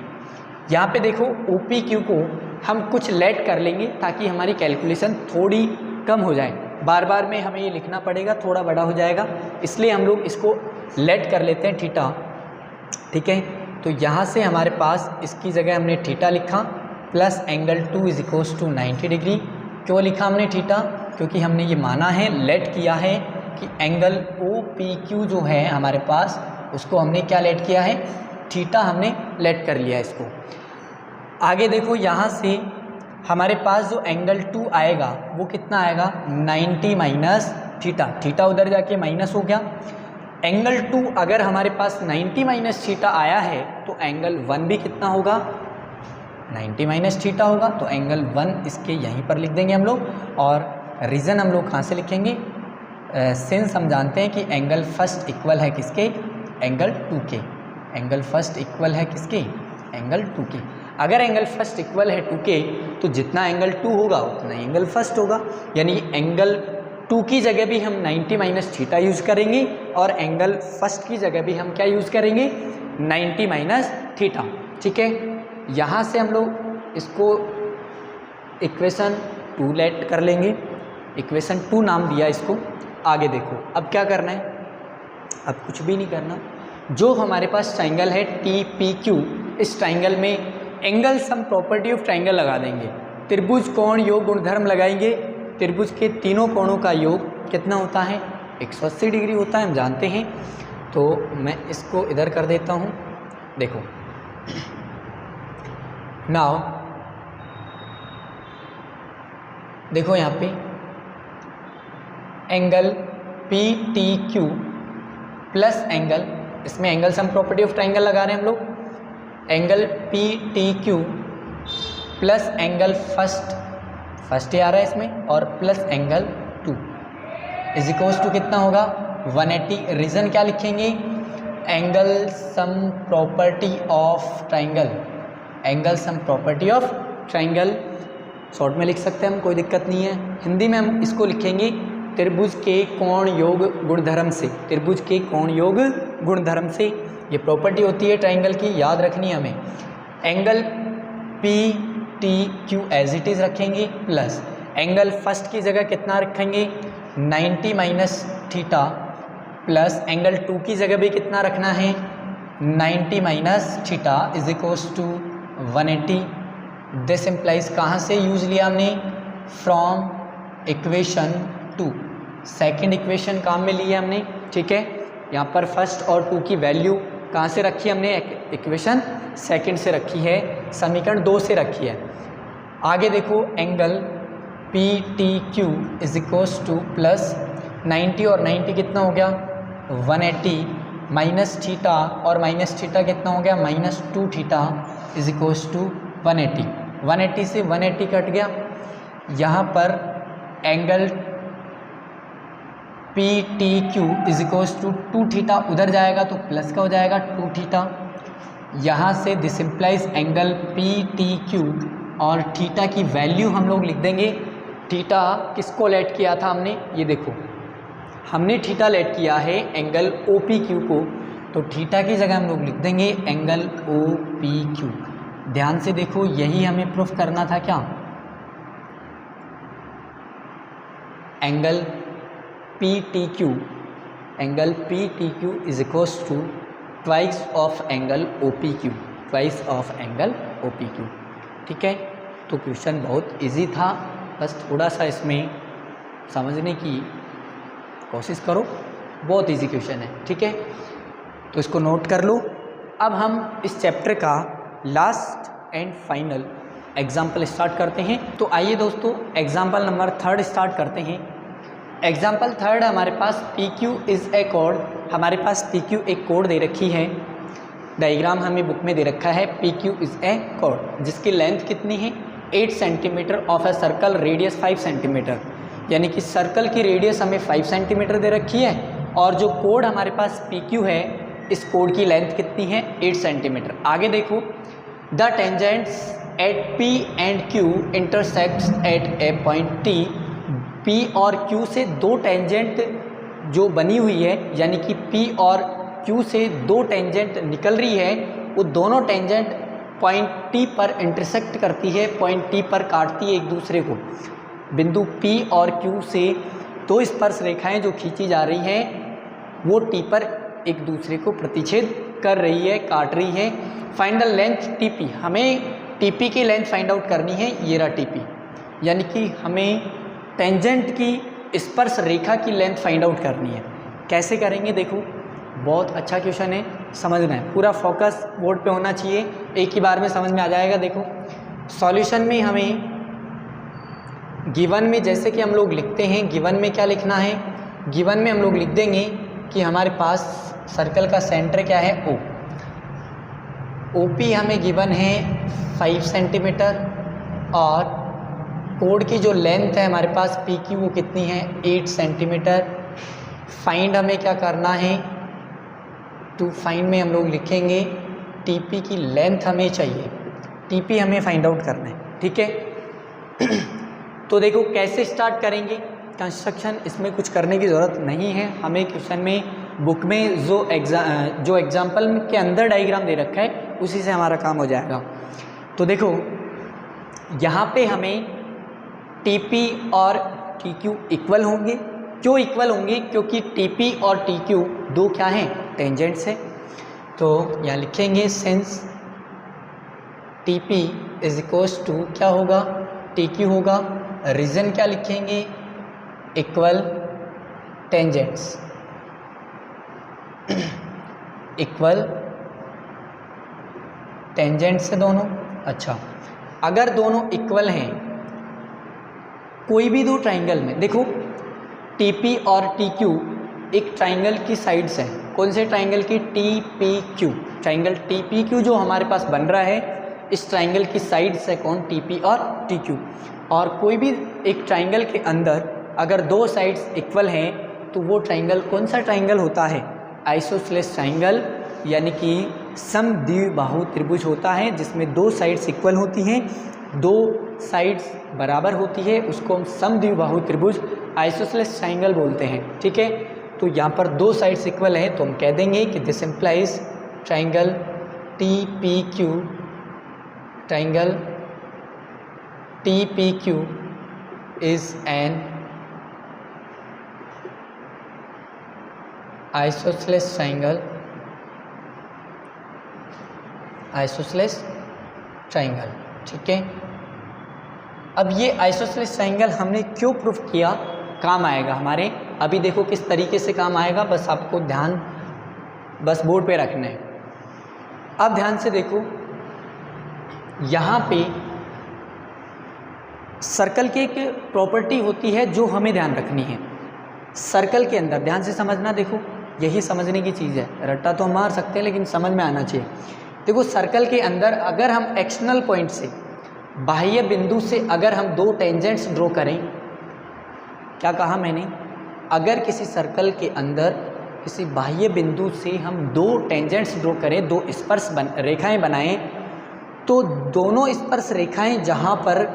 यहाँ पे देखो ओ पी क्यू को हम कुछ लेट कर लेंगे ताकि हमारी कैलकुलेशन थोड़ी कम हो जाए, बार बार में हमें ये लिखना पड़ेगा, थोड़ा बड़ा हो जाएगा, इसलिए हम लोग इसको लेट कर लेते हैं थीटा, ठीक है। तो यहाँ से हमारे पास इसकी जगह हमने थीटा लिखा plus angle 2 is equals to 90 degree. क्यों लिखा हमने थीटा, क्योंकि हमने ये माना है, लेट किया है कि एंगल ओ पी क्यू जो है हमारे पास, उसको हमने क्या लेट किया है, थीटा हमने लेट कर लिया इसको। आगे देखो यहाँ से हमारे पास जो एंगल 2 आएगा वो कितना आएगा, 90 माइनस थीटा, थीटा उधर जाके माइनस हो गया। एंगल 2 अगर हमारे पास 90 माइनस थीटा आया है तो एंगल 1 भी कितना होगा, 90 माइनस थीटा होगा। तो एंगल 1 इसके यहीं पर लिख देंगे हम लोग। और रीज़न हम लोग कहाँ से लिखेंगे, सिंस हम जानते हैं कि एंगल फर्स्ट इक्वल है किसके, एंगल 2 के। एंगल फर्स्ट इक्वल है किसके, एंगल 2 के। अगर एंगल फर्स्ट इक्वल है 2 के तो जितना एंगल 2 होगा उतना एंगल फर्स्ट होगा, यानी एंगल 2 की जगह भी हम 90 माइनस थीटा यूज़ करेंगे और एंगल फर्स्ट की जगह भी हम क्या यूज़ करेंगे, 90 माइनस थीटा, ठीक है। यहाँ से हम लोग इसको इक्वेशन 2 लेट कर लेंगे, इक्वेशन 2 नाम दिया इसको। आगे देखो अब क्या करना है, अब कुछ भी नहीं करना। जो हमारे पास ट्राइंगल है टी पी क्यू, इस ट्राइंगल में angle sum property of triangle लगा देंगे, त्रिभुज कोण योग गुणधर्म लगाएंगे। त्रिभुज के तीनों कोणों का योग कितना होता है, 180 डिग्री होता है, हम जानते हैं। तो मैं इसको इधर कर देता हूँ, देखो नाउ देखो यहाँ पे angle P T Q plus angle, इसमें angle sum property of triangle लगा रहे हैं हम लोग, angle P T Q plus angle first ही आ रहा है इसमें, और plus angle 2 is equals to कितना होगा, 180। रीज़न क्या लिखेंगे, angle sum property of triangle, angle sum property of triangle short में लिख सकते हैं हम, कोई दिक्कत नहीं है। हिंदी में हम इसको लिखेंगे त्रिभुज के कोण योग गुणधर्म से, त्रिभुज के कोण योग गुणधर्म से। ये प्रॉपर्टी होती है ट्राइंगल की, याद रखनी है हमें। Angle P T Q as it is रखेंगे प्लस एंगल फर्स्ट की जगह कितना रखेंगे, 90 माइनस थीटा, प्लस एंगल 2 की जगह भी कितना रखना है, 90 minus theta is equals to 180। This implies कहाँ से यूज लिया हमने, फ्रॉम इक्वेशन 2, सेकेंड इक्वेशन काम में लिया हमने, ठीक है। यहाँ पर फर्स्ट और 2 की वैल्यू कहाँ से रखी हमने, इक्वेशन सेकंड से रखी है, समीकरण 2 से रखी है। आगे देखो angle P T Q is equals to plus 90 और 90 कितना हो गया, 180 माइनस थीटा, और माइनस थीटा कितना हो गया, minus 2 theta is equals to 180। 180 से 180 कट गया। यहाँ पर angle P T Q is equals to 2 theta, उधर जाएगा तो प्लस का हो जाएगा 2 थीटा। यहाँ से this implies angle P T Q और थीटा की वैल्यू हम लोग लिख देंगे। थीटा किसको लेट किया था हमने, ये देखो हमने थीटा लेट किया है एंगल ओ पी क्यू को, तो थीटा की जगह हम लोग लिख देंगे एंगल ओ पी क्यू। ध्यान से देखो, यही हमें प्रूफ करना था क्या, angle P T Q, angle P T Q is equals to twice of angle O P Q, twice of angle O P Q, ठीक है। तो क्वेश्चन बहुत इजी था, बस थोड़ा सा इसमें समझने की कोशिश करो, बहुत इजी क्वेश्चन है, ठीक है। तो इसको नोट कर लो। अब हम इस चैप्टर का last and final example start करते हैं। तो आइए दोस्तों एग्जाम्पल नंबर 3 स्टार्ट करते हैं। एग्जाम्पल थर्ड हमारे पास पी क्यू इज़ ए कोड। हमारे पास पी क्यू एक कोड दे रखी है, डायग्राम हमें बुक में दे रखा है। पी क्यू इज़ ए कोड जिसकी लेंथ कितनी है 8 centimetre of a circle radius 5 centimetre, यानी कि सर्कल की रेडियस हमें 5 सेंटीमीटर दे रखी है और जो कोड हमारे पास पी क्यू है इस कोड की लेंथ कितनी है 8 सेंटीमीटर। आगे देखो, the tangents at P and Q intersects at a point T. P और क्यू से दो टेंजेंट जो बनी हुई है, यानी कि पी और क्यू से दो टेंजेंट निकल रही है, वो दोनों टेंजेंट पॉइंट टी पर इंटरसेक्ट करती है, पॉइंट टी पर काटती है एक दूसरे को। बिंदु पी और क्यू से दो स्पर्श रेखाएं जो खींची जा रही हैं वो टी पर एक दूसरे को प्रतिच्छेद कर रही है, काट रही है। Find the length T P. हमें टी पी की लेंथ फाइंड आउट करनी है, ये रहा टी पी, यानी कि हमें टेंजेंट की स्पर्श रेखा की लेंथ फाइंड आउट करनी है। कैसे करेंगे देखो, बहुत अच्छा क्वेश्चन है, समझना है, पूरा फोकस बोर्ड पे होना चाहिए, एक ही बार में समझ में आ जाएगा। देखो सॉल्यूशन में हमें गिवन में जैसे कि हम लोग लिखते हैं, गिवन में क्या लिखना है, गिवन में हम लोग लिख देंगे कि हमारे पास सर्कल का सेंटर क्या है ओ। ओपी हमें गिवन है 5 सेंटीमीटर और कोड की जो लेंथ है हमारे पास पी की वो कितनी है 8 सेंटीमीटर। फाइंड हमें क्या करना है, टू फाइंड में हम लोग लिखेंगे टीपी की लेंथ हमें चाहिए, टीपी हमें फाइंड आउट करना है, ठीक है। तो देखो कैसे स्टार्ट करेंगे कंस्ट्रक्शन, इसमें कुछ करने की ज़रूरत नहीं है। हमें क्वेश्चन में बुक में जो एग्जाम्पल के अंदर डायग्राम दे रखा है उसी से हमारा काम हो जाएगा। तो देखो यहाँ पे हमें टीपी और टीक्यू इक्वल होंगे। क्यों इक्वल होंगे, क्योंकि टीपी और टीक्यू दो क्या हैं, टेंजेंट्स हैं। तो यहाँ लिखेंगे since TP is equals to क्या होगा, टीक्यू होगा। रीजन क्या लिखेंगे, इक्वल टेंजेंट्स, इक्वल टेंजेंट्स से दोनों। अच्छा, अगर दोनों इक्वल हैं कोई भी दो ट्राइंगल में, देखो टीपी और टीक्यू एक ट्राइंगल की साइड्स हैं। कौन से ट्राइंगल की, टीपीक्यू। ट्राइंगल टीपीक्यू जो हमारे पास बन रहा है इस ट्राइंगल की साइड्स है कौन, टीपी और टीक्यू। और कोई भी एक ट्राइंगल के अंदर अगर दो साइड्स इक्वल हैं तो वो ट्राइंगल कौन सा ट्राइंगल होता है, आइसोसेलेस ट्राइंगल, यानी कि समद्विबाहु त्रिभुज होता है जिसमें दो साइड्स इक्वल होती हैं, दो साइड्स बराबर होती है, उसको हम समद्विबाहु त्रिभुज आइसोसेलेस ट्राइंगल बोलते हैं, ठीक है। तो यहाँ पर दो साइड्स इक्वल हैं तो हम कह देंगे कि this implies triangle T P Q, triangle T P Q is an isosceles triangle, isosceles triangle, ठीक है। अब ये आइसोसेलेस ट्राइंगल हमने क्यों प्रूफ किया, काम आएगा हमारे, अभी देखो किस तरीके से काम आएगा, बस आपको ध्यान बस बोर्ड पे रखना है। अब ध्यान से देखो, यहाँ पे सर्कल की एक प्रॉपर्टी होती है जो हमें ध्यान रखनी है। सर्कल के अंदर ध्यान से समझना, देखो यही समझने की चीज़ है, रट्टा तो हम मार सकते हैं लेकिन समझ में आना चाहिए। देखो सर्कल के अंदर अगर हम एक्सटर्नल पॉइंट से, बाह्य बिंदु से अगर हम दो टेंजेंट्स ड्रॉ करें, क्या कहा मैंने, अगर किसी सर्कल के अंदर किसी बाह्य बिंदु से हम दो टेंजेंट्स ड्रॉ करें, दो स्पर्श रेखाएं बनाएं, तो दोनों स्पर्श रेखाएं जहाँ पर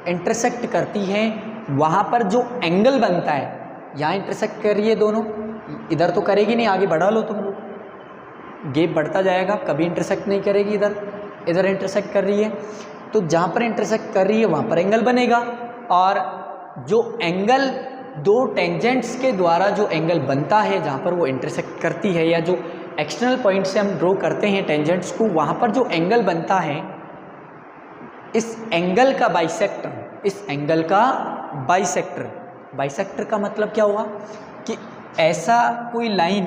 इंटरसेक्ट करती हैं वहाँ पर जो एंगल बनता है, यहाँ इंटरसेक्ट कर रही है दोनों, इधर तो करेगी नहीं, आगे बढ़ा लो तुम लोग, गैप बढ़ता जाएगा, कभी इंटरसेक्ट नहीं करेगी, इधर इधर इंटरसेक्ट कर रही है, तो जहाँ पर इंटरसेक्ट कर रही है वहाँ पर एंगल बनेगा। और जो एंगल दो टेंजेंट्स के द्वारा जो एंगल बनता है जहाँ पर वो इंटरसेक्ट करती है, या जो एक्सटर्नल पॉइंट से हम ड्रॉ करते हैं टेंजेंट्स को, वहाँ पर जो एंगल बनता है, इस एंगल का बाइसेक्टर, इस एंगल का बाइसेक्टर, बाइसेक्टर का मतलब क्या हुआ कि ऐसा कोई लाइन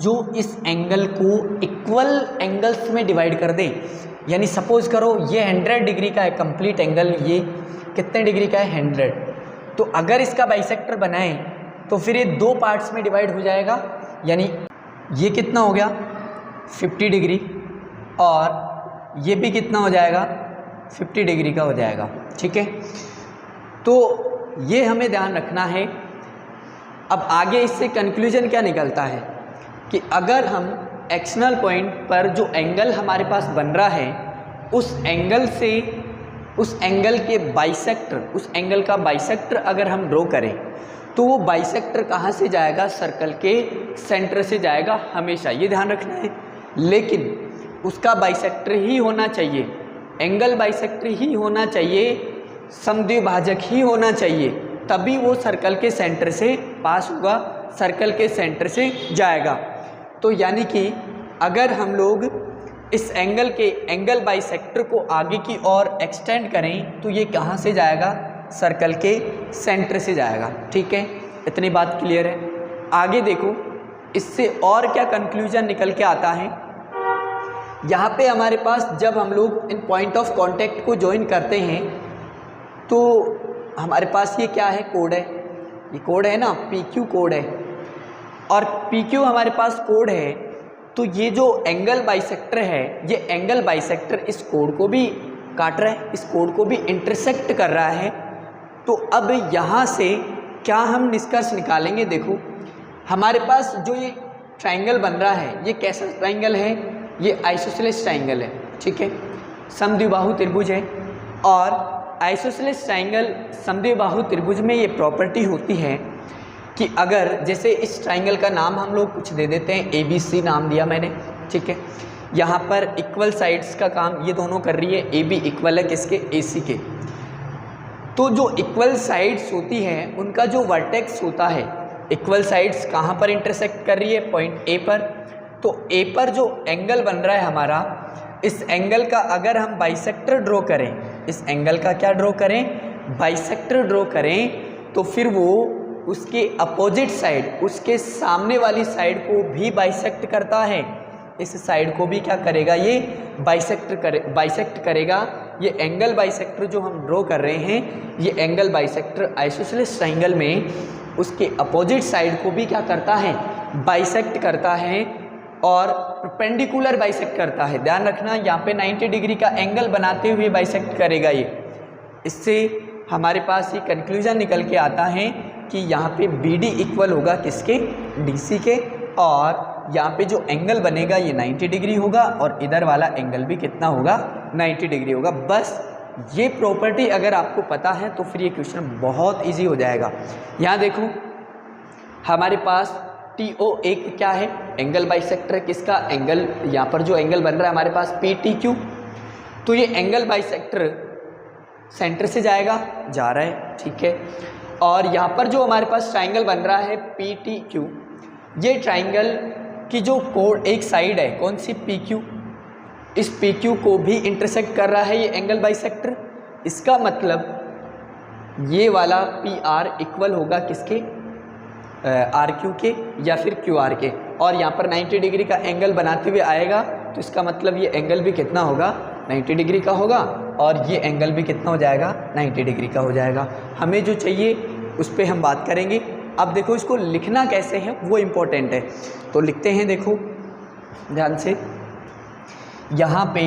जो इस एंगल को इक्वल एंगल्स में डिवाइड कर दे। यानी सपोज करो ये 100 डिग्री का है कंप्लीट एंगल, ये कितने डिग्री का है 100, तो अगर इसका बाइसेक्टर बनाएं तो फिर ये दो पार्ट्स में डिवाइड हो जाएगा, यानी ये कितना हो गया 50 डिग्री और ये भी कितना हो जाएगा 50 डिग्री का हो जाएगा। ठीक है, तो ये हमें ध्यान रखना है। अब आगे इससे कंक्लूजन क्या निकलता है कि अगर हम एक्सटर्नल पॉइंट पर जो एंगल हमारे पास बन रहा है उस एंगल से उस एंगल के बाइसेक्टर, उस एंगल का बाइसेक्टर अगर हम ड्रॉ करें तो वो बाइसेक्टर कहाँ से जाएगा, सर्कल के सेंटर से जाएगा हमेशा, ये ध्यान रखना है। लेकिन उसका बाइसेक्टर ही होना चाहिए, एंगल बाइसेक्टर ही होना चाहिए, समद्विभाजक ही होना चाहिए, तभी वो सर्कल के सेंटर से पास होगा, सर्कल के सेंटर से जाएगा। तो यानी कि अगर हम लोग इस एंगल के एंगल बाइसेक्टर को आगे की ओर एक्सटेंड करें तो ये कहाँ से जाएगा, सर्कल के सेंटर से जाएगा। ठीक है, इतनी बात क्लियर है। आगे देखो इससे और क्या कंक्लूजन निकल के आता है। यहाँ पे हमारे पास जब हम लोग इन पॉइंट ऑफ कांटेक्ट को ज्वाइन करते हैं तो हमारे पास ये क्या है, कोड है, ये कोड है ना, PQ कोड है, और PQ हमारे पास कोड है। तो ये जो एंगल बाइसेक्टर है, ये एंगल बाइसेक्टर इस कोड को भी काट रहा है, इस कोड को भी इंटरसेक्ट कर रहा है। तो अब यहाँ से क्या हम निष्कर्ष निकालेंगे, देखो हमारे पास जो ये ट्राइंगल बन रहा है ये कैसा ट्राइंगल है, ये आइसोसेलेस ट्राइंगल है। ठीक है, समद्विबाहु त्रिभुज है, और आइसोसेलेस ट्राइंगल समद्विबाहु त्रिभुज में ये प्रॉपर्टी होती है कि अगर जैसे इस ट्राइंगल का नाम हम लोग कुछ दे देते हैं, ABC नाम दिया मैंने। ठीक है, यहाँ पर इक्वल साइड्स का काम ये दोनों कर रही है, AB इक्वल है किसके, AC के। तो जो इक्वल साइड्स होती हैं उनका जो वर्टेक्स होता है, इक्वल साइड्स कहाँ पर इंटरसेक्ट कर रही है, पॉइंट A पर। तो A पर जो एंगल बन रहा है हमारा, इस एंगल का अगर हम बाइसेक्टर ड्रॉ करें, इस एंगल का क्या ड्रॉ करें, बाइसेक्टर ड्रॉ करें, तो फिर वो उसके अपोजिट साइड, उसके सामने वाली साइड को भी बाइसेक्ट करता है, इस साइड को भी क्या करेगा, ये बाइसेक्ट करेगा। ये एंगल बाइसेक्टर जो हम ड्रॉ कर रहे हैं, ये एंगल बाइसेक्टर आइसोसेलेस ट्राइंगल में उसके अपोजिट साइड को भी क्या करता है, बाइसेक्ट करता है, और परपेंडिकुलर बाइसेक्ट करता है। ध्यान रखना यहाँ पे 90 डिग्री का एंगल बनाते हुए बाइसेक्ट करेगा ये। इससे हमारे पास ये कंक्लूजन निकल के आता है कि यहाँ पे BD इक्वल होगा किसके, DC के, और यहाँ पे जो एंगल बनेगा ये 90 डिग्री होगा, और इधर वाला एंगल भी कितना होगा, 90 डिग्री होगा। बस ये प्रॉपर्टी अगर आपको पता है तो फिर ये क्वेश्चन बहुत ईजी हो जाएगा। यहाँ देखो हमारे पास TO एक क्या है, एंगल बाइसेक्टर किसका, एंगल, यहाँ पर जो एंगल बन रहा है हमारे पास PTQ, तो ये एंगल बाइसेक्टर सेंटर से जाएगा, जा रहा है। ठीक है, और यहाँ पर जो हमारे पास ट्राइंगल बन रहा है PTQ, ये ट्राइंगल की जो कोड एक साइड है कौन सी, PQ, इस PQ को भी इंटरसेक्ट कर रहा है ये एंगल बाइसेक्टर। इसका मतलब ये वाला PR इक्वल होगा किसके, RQ के या फिर QR के, और यहाँ पर 90 डिग्री का एंगल बनाते हुए आएगा, तो इसका मतलब ये एंगल भी कितना होगा, 90 डिग्री का होगा, और ये एंगल भी कितना हो जाएगा, 90 डिग्री का हो जाएगा। हमें जो चाहिए उस पर हम बात करेंगे। अब देखो इसको लिखना कैसे है वो इम्पोर्टेंट है, तो लिखते हैं, देखो ध्यान से। यहाँ पे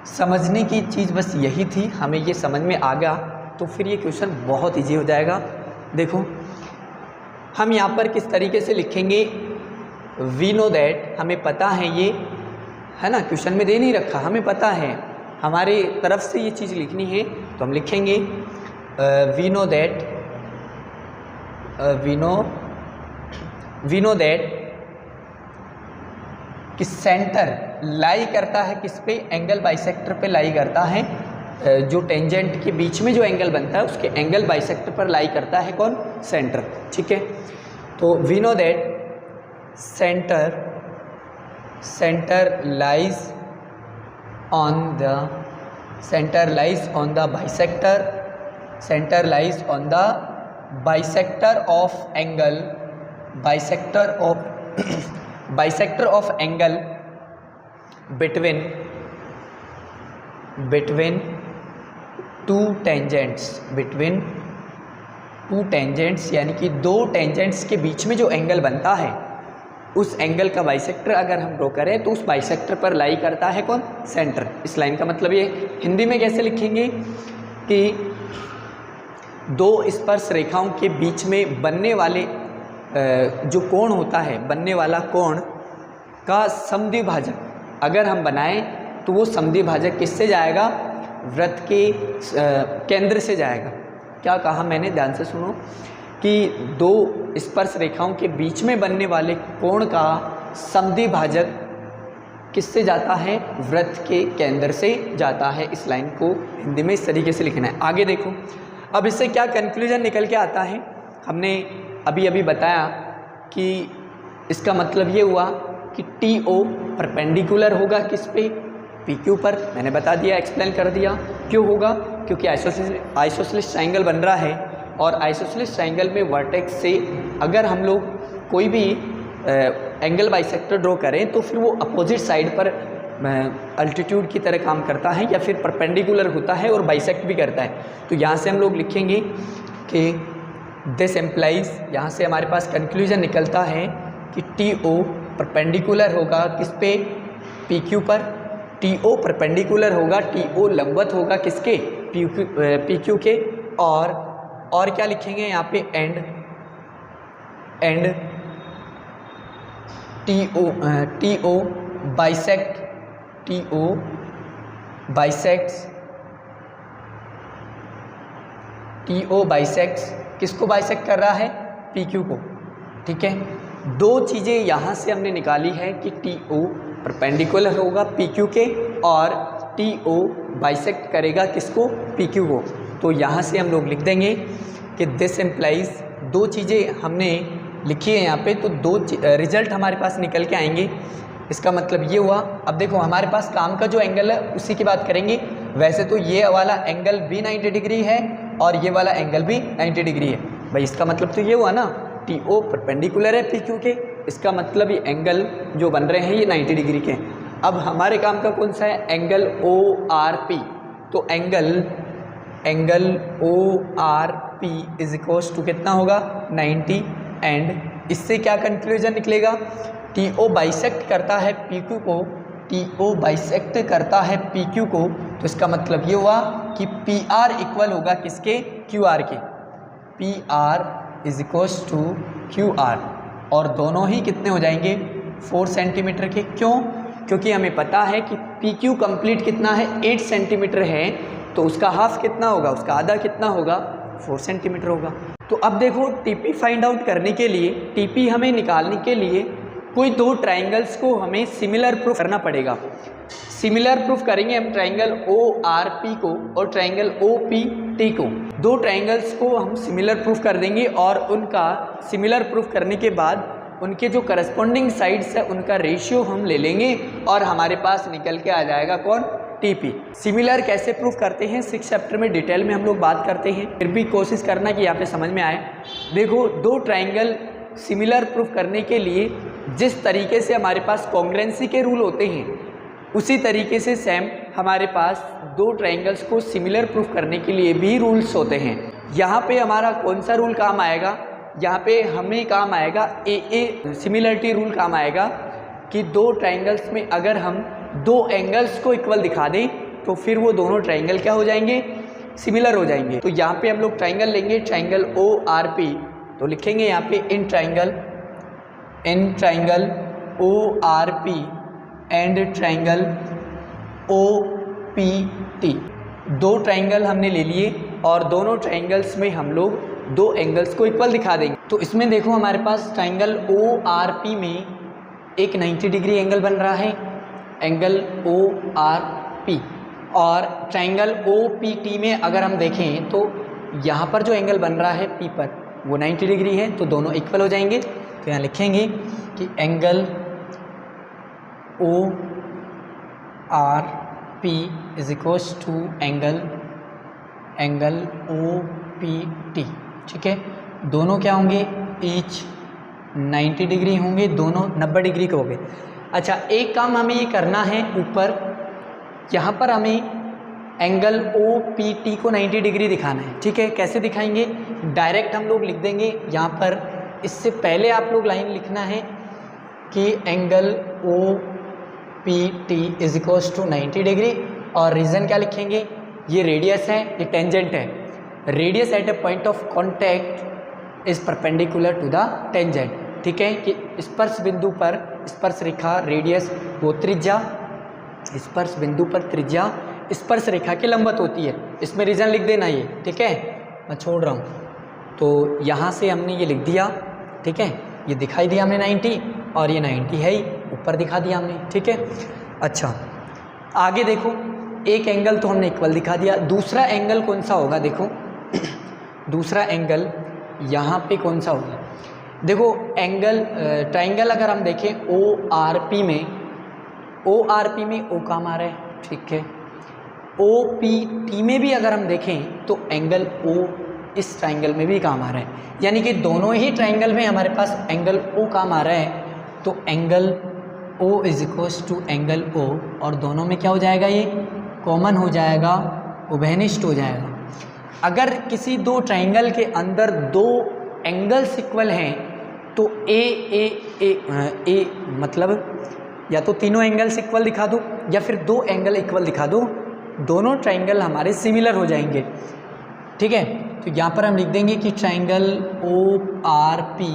समझने की चीज़ बस यही थी, हमें ये समझ में आ गया तो फिर ये क्वेश्चन बहुत ईजी हो जाएगा। देखो हम यहाँ पर किस तरीके से लिखेंगे, वी नो दैट, हमें पता है ये, है ना, क्वेश्चन में दे नहीं रखा, हमें पता है, हमारे तरफ से ये चीज़ लिखनी है, तो हम लिखेंगे we know that, we know that कि सेंटर लाई करता है किस पे, एंगल बाइसेक्टर पे लाई करता है, जो टेंजेंट के बीच में जो एंगल बनता है उसके एंगल बाइसेक्टर पर लाई करता है कौन, सेंटर। ठीक है, तो we know that centre lies on the bisector of angle, bisector of angle between two tangents, between two tangents यानी कि दो टेंजेंट्स के बीच में जो एंगल बनता है उस एंगल का बाइसेक्टर अगर हम ड्रॉ करें तो उस बाइसेक्टर पर लाई करता है कौन? सेंटर। इस लाइन का मतलब ये हिंदी में कैसे लिखेंगे कि दो स्पर्श रेखाओं के बीच में बनने वाले जो कोण होता है, बनने वाला कोण का समद्विभाजक अगर हम बनाएं तो वो समद्विभाजक किससे जाएगा? वृत्त के केंद्र से जाएगा। क्या कहा मैंने? ध्यान से सुनो कि दो स्पर्श रेखाओं के बीच में बनने वाले कोण का समद्विभाजक किससे जाता है? वृत्त के केंद्र से जाता है। इस लाइन को हिंदी में इस तरीके से लिखना है। आगे देखो, अब इससे क्या कंक्लूजन निकल के आता है? हमने अभी अभी बताया कि इसका मतलब ये हुआ कि TO परपेंडिकुलर होगा किस पे? PQ पर। मैंने बता दिया, एक्सप्लेन कर दिया। क्यों होगा? क्योंकि आइसोसेलेस ट्राइंगल बन रहा है और आइसोसेलेस ट्राइंगल में वर्टेक्स से अगर हम लोग कोई भी एंगल बाइसेक्टर ड्रॉ करें तो फिर वो अपोजिट साइड पर अल्टीट्यूड की तरह काम करता है या फिर परपेंडिकुलर होता है और बाइसेक्ट भी करता है। तो यहाँ से हम लोग लिखेंगे कि दिस एम्प्लाइज, यहाँ से हमारे पास कंक्लूजन निकलता है कि TO परपेंडिकुलर होगा किस पे? PQ पर। TO परपेंडिकुलर होगा, TO लंबवत होगा किसके? PQ के। और क्या लिखेंगे यहाँ पे? And TO bisect, TO bisects किसको बाइसेक्ट कर रहा है? PQ को। ठीक है, दो चीज़ें यहाँ से हमने निकाली है कि TO परपेंडिकुलर होगा PQ के और TO बाइसेक्ट करेगा किसको? PQ को। तो यहाँ से हम लोग लिख देंगे कि दिस एम्प्लाइज, दो चीज़ें हमने लिखी है यहाँ पे, तो दो रिजल्ट हमारे पास निकल के आएंगे। इसका मतलब ये हुआ, अब देखो हमारे पास काम का जो एंगल है उसी की बात करेंगे। वैसे तो ये वाला एंगल भी 90 डिग्री है और ये वाला एंगल भी 90 डिग्री है भाई। इसका मतलब तो ये हुआ ना, TO परपेंडिकुलर है PQ के, इसका मतलब ये एंगल जो बन रहे हैं ये 90 डिग्री के। अब हमारे काम का कौन सा है? Angle ORP। तो angle ORP is equals to कितना होगा? 90। एंड इससे क्या कंक्लूजन निकलेगा? TO बाइसेक्ट करता है PQ को, TO बाइसेक्ट करता है PQ को, तो इसका मतलब ये हुआ कि PR इक्वल होगा किसके? QR के। PR is equals to QR और दोनों ही कितने हो जाएंगे? 4 सेंटीमीटर के। क्यों? क्योंकि हमें पता है कि PQ कंप्लीट कितना है? 8 सेंटीमीटर है, तो उसका हाफ कितना होगा? उसका आधा कितना होगा? 4 सेंटीमीटर होगा। तो अब देखो TP फाइंड आउट करने के लिए, TP हमें निकालने के लिए कोई दो ट्राइंगल्स को हमें सिमिलर प्रूफ करना पड़ेगा। सिमिलर प्रूफ करेंगे हम ट्राइंगल ORP को और ट्राइंगल OPT को। दो ट्राइंगल्स को हम सिमिलर प्रूफ कर देंगे और उनका सिमिलर प्रूफ करने के बाद उनके जो करस्पॉन्डिंग साइड्स है उनका रेशियो हम ले लेंगे और हमारे पास निकल के आ जाएगा कौन? TP। सिमिलर कैसे प्रूफ करते हैं 6 चैप्टर में डिटेल में हम लोग बात करते हैं, फिर भी कोशिश करना कि यहाँ पे समझ में आए। देखो, दो ट्राइंगल सिमिलर प्रूफ करने के लिए जिस तरीके से हमारे पास कॉन्ग्रुएंसी के रूल होते हैं उसी तरीके से सेम हमारे पास दो ट्राइंगल्स को सिमिलर प्रूफ करने के लिए भी रूल्स होते हैं। यहाँ पे हमारा कौन सा रूल काम आएगा? यहाँ पे हमें काम आएगा AA सिमिलरिटी रूल काम आएगा कि दो ट्राइंगल्स में अगर हम दो एंगल्स को इक्वल दिखा दें तो फिर वो दोनों ट्राइंगल क्या हो जाएंगे? सिमिलर हो जाएंगे। तो यहाँ पे हम लोग ट्राइंगल लेंगे, ट्राइंगल ORP, तो लिखेंगे यहाँ पे in triangle ORP and triangle OPT। दो ट्राइंगल हमने ले लिए और दोनों ट्राइंगल्स में हम लोग दो एंगल्स को इक्वल दिखा देंगे। तो इसमें देखो हमारे पास ट्राइंगल ORP में एक 90 डिग्री एंगल बन रहा है, एंगल ORP, और ट्राइंगल OPT में अगर हम देखें तो यहाँ पर जो एंगल बन रहा है P पर वो 90 डिग्री है, तो दोनों इक्वल हो जाएंगे। तो यहाँ लिखेंगे कि angle ORP is equals to angle OPT। ठीक है, दोनों क्या होंगे? ईच 90 डिग्री होंगे, दोनों 90 डिग्री के होंगे। अच्छा, एक काम हमें ये करना है, ऊपर यहाँ पर हमें एंगल OPT को 90 डिग्री दिखाना है। ठीक है, कैसे दिखाएंगे? डायरेक्ट हम लोग लिख देंगे यहाँ पर। इससे पहले आप लोग लाइन लिखना है कि angle O P T is equals to 90 degree, और रीज़न क्या लिखेंगे, ये रेडियस है, ये टेंजेंट है। Radius at a point of contact is perpendicular to the tangent. ठीक है, कि स्पर्श बिंदु पर स्पर्श रेखा रेडियस वो त्रिज्या, स्पर्श बिंदु पर त्रिज्या स्पर्श रेखा के लंबवत होती है। इसमें रीज़न लिख देना ये, ठीक है, मैं छोड़ रहा हूँ। तो यहाँ से हमने ये लिख दिया, ठीक है, ये दिखाई दिया हमने 90, और ये 90 है ही, ऊपर दिखा दिया हमने, ठीक है। अच्छा, आगे देखो, एक एंगल तो हमने इक्वल दिखा दिया, दूसरा एंगल कौन सा होगा, देखो दूसरा एंगल यहाँ पे कौन सा होगा। देखो एंगल ट्राइंगल अगर हम देखें ओ आर पी में ओ काम आ रहा है, ठीक है। ओ पी टी में भी अगर हम देखें तो एंगल ओ इस ट्राइंगल में भी काम आ रहा है, यानी कि दोनों ही ट्राइंगल में हमारे पास एंगल ओ काम आ रहा है। तो angle O is equals to angle O, और दोनों में क्या हो जाएगा, ये कॉमन हो जाएगा, उभयनिष्ठ हो जाएगा। अगर किसी दो ट्राइंगल के अंदर दो एंगल्स इक्वल हैं तो ए मतलब या तो तीनों एंगल्स इक्वल दिखा दो या फिर दो एंगल इक्वल दिखा दो, दोनों ट्राइंगल हमारे सिमिलर हो जाएंगे, ठीक है। तो यहाँ पर हम लिख देंगे कि triangle O R P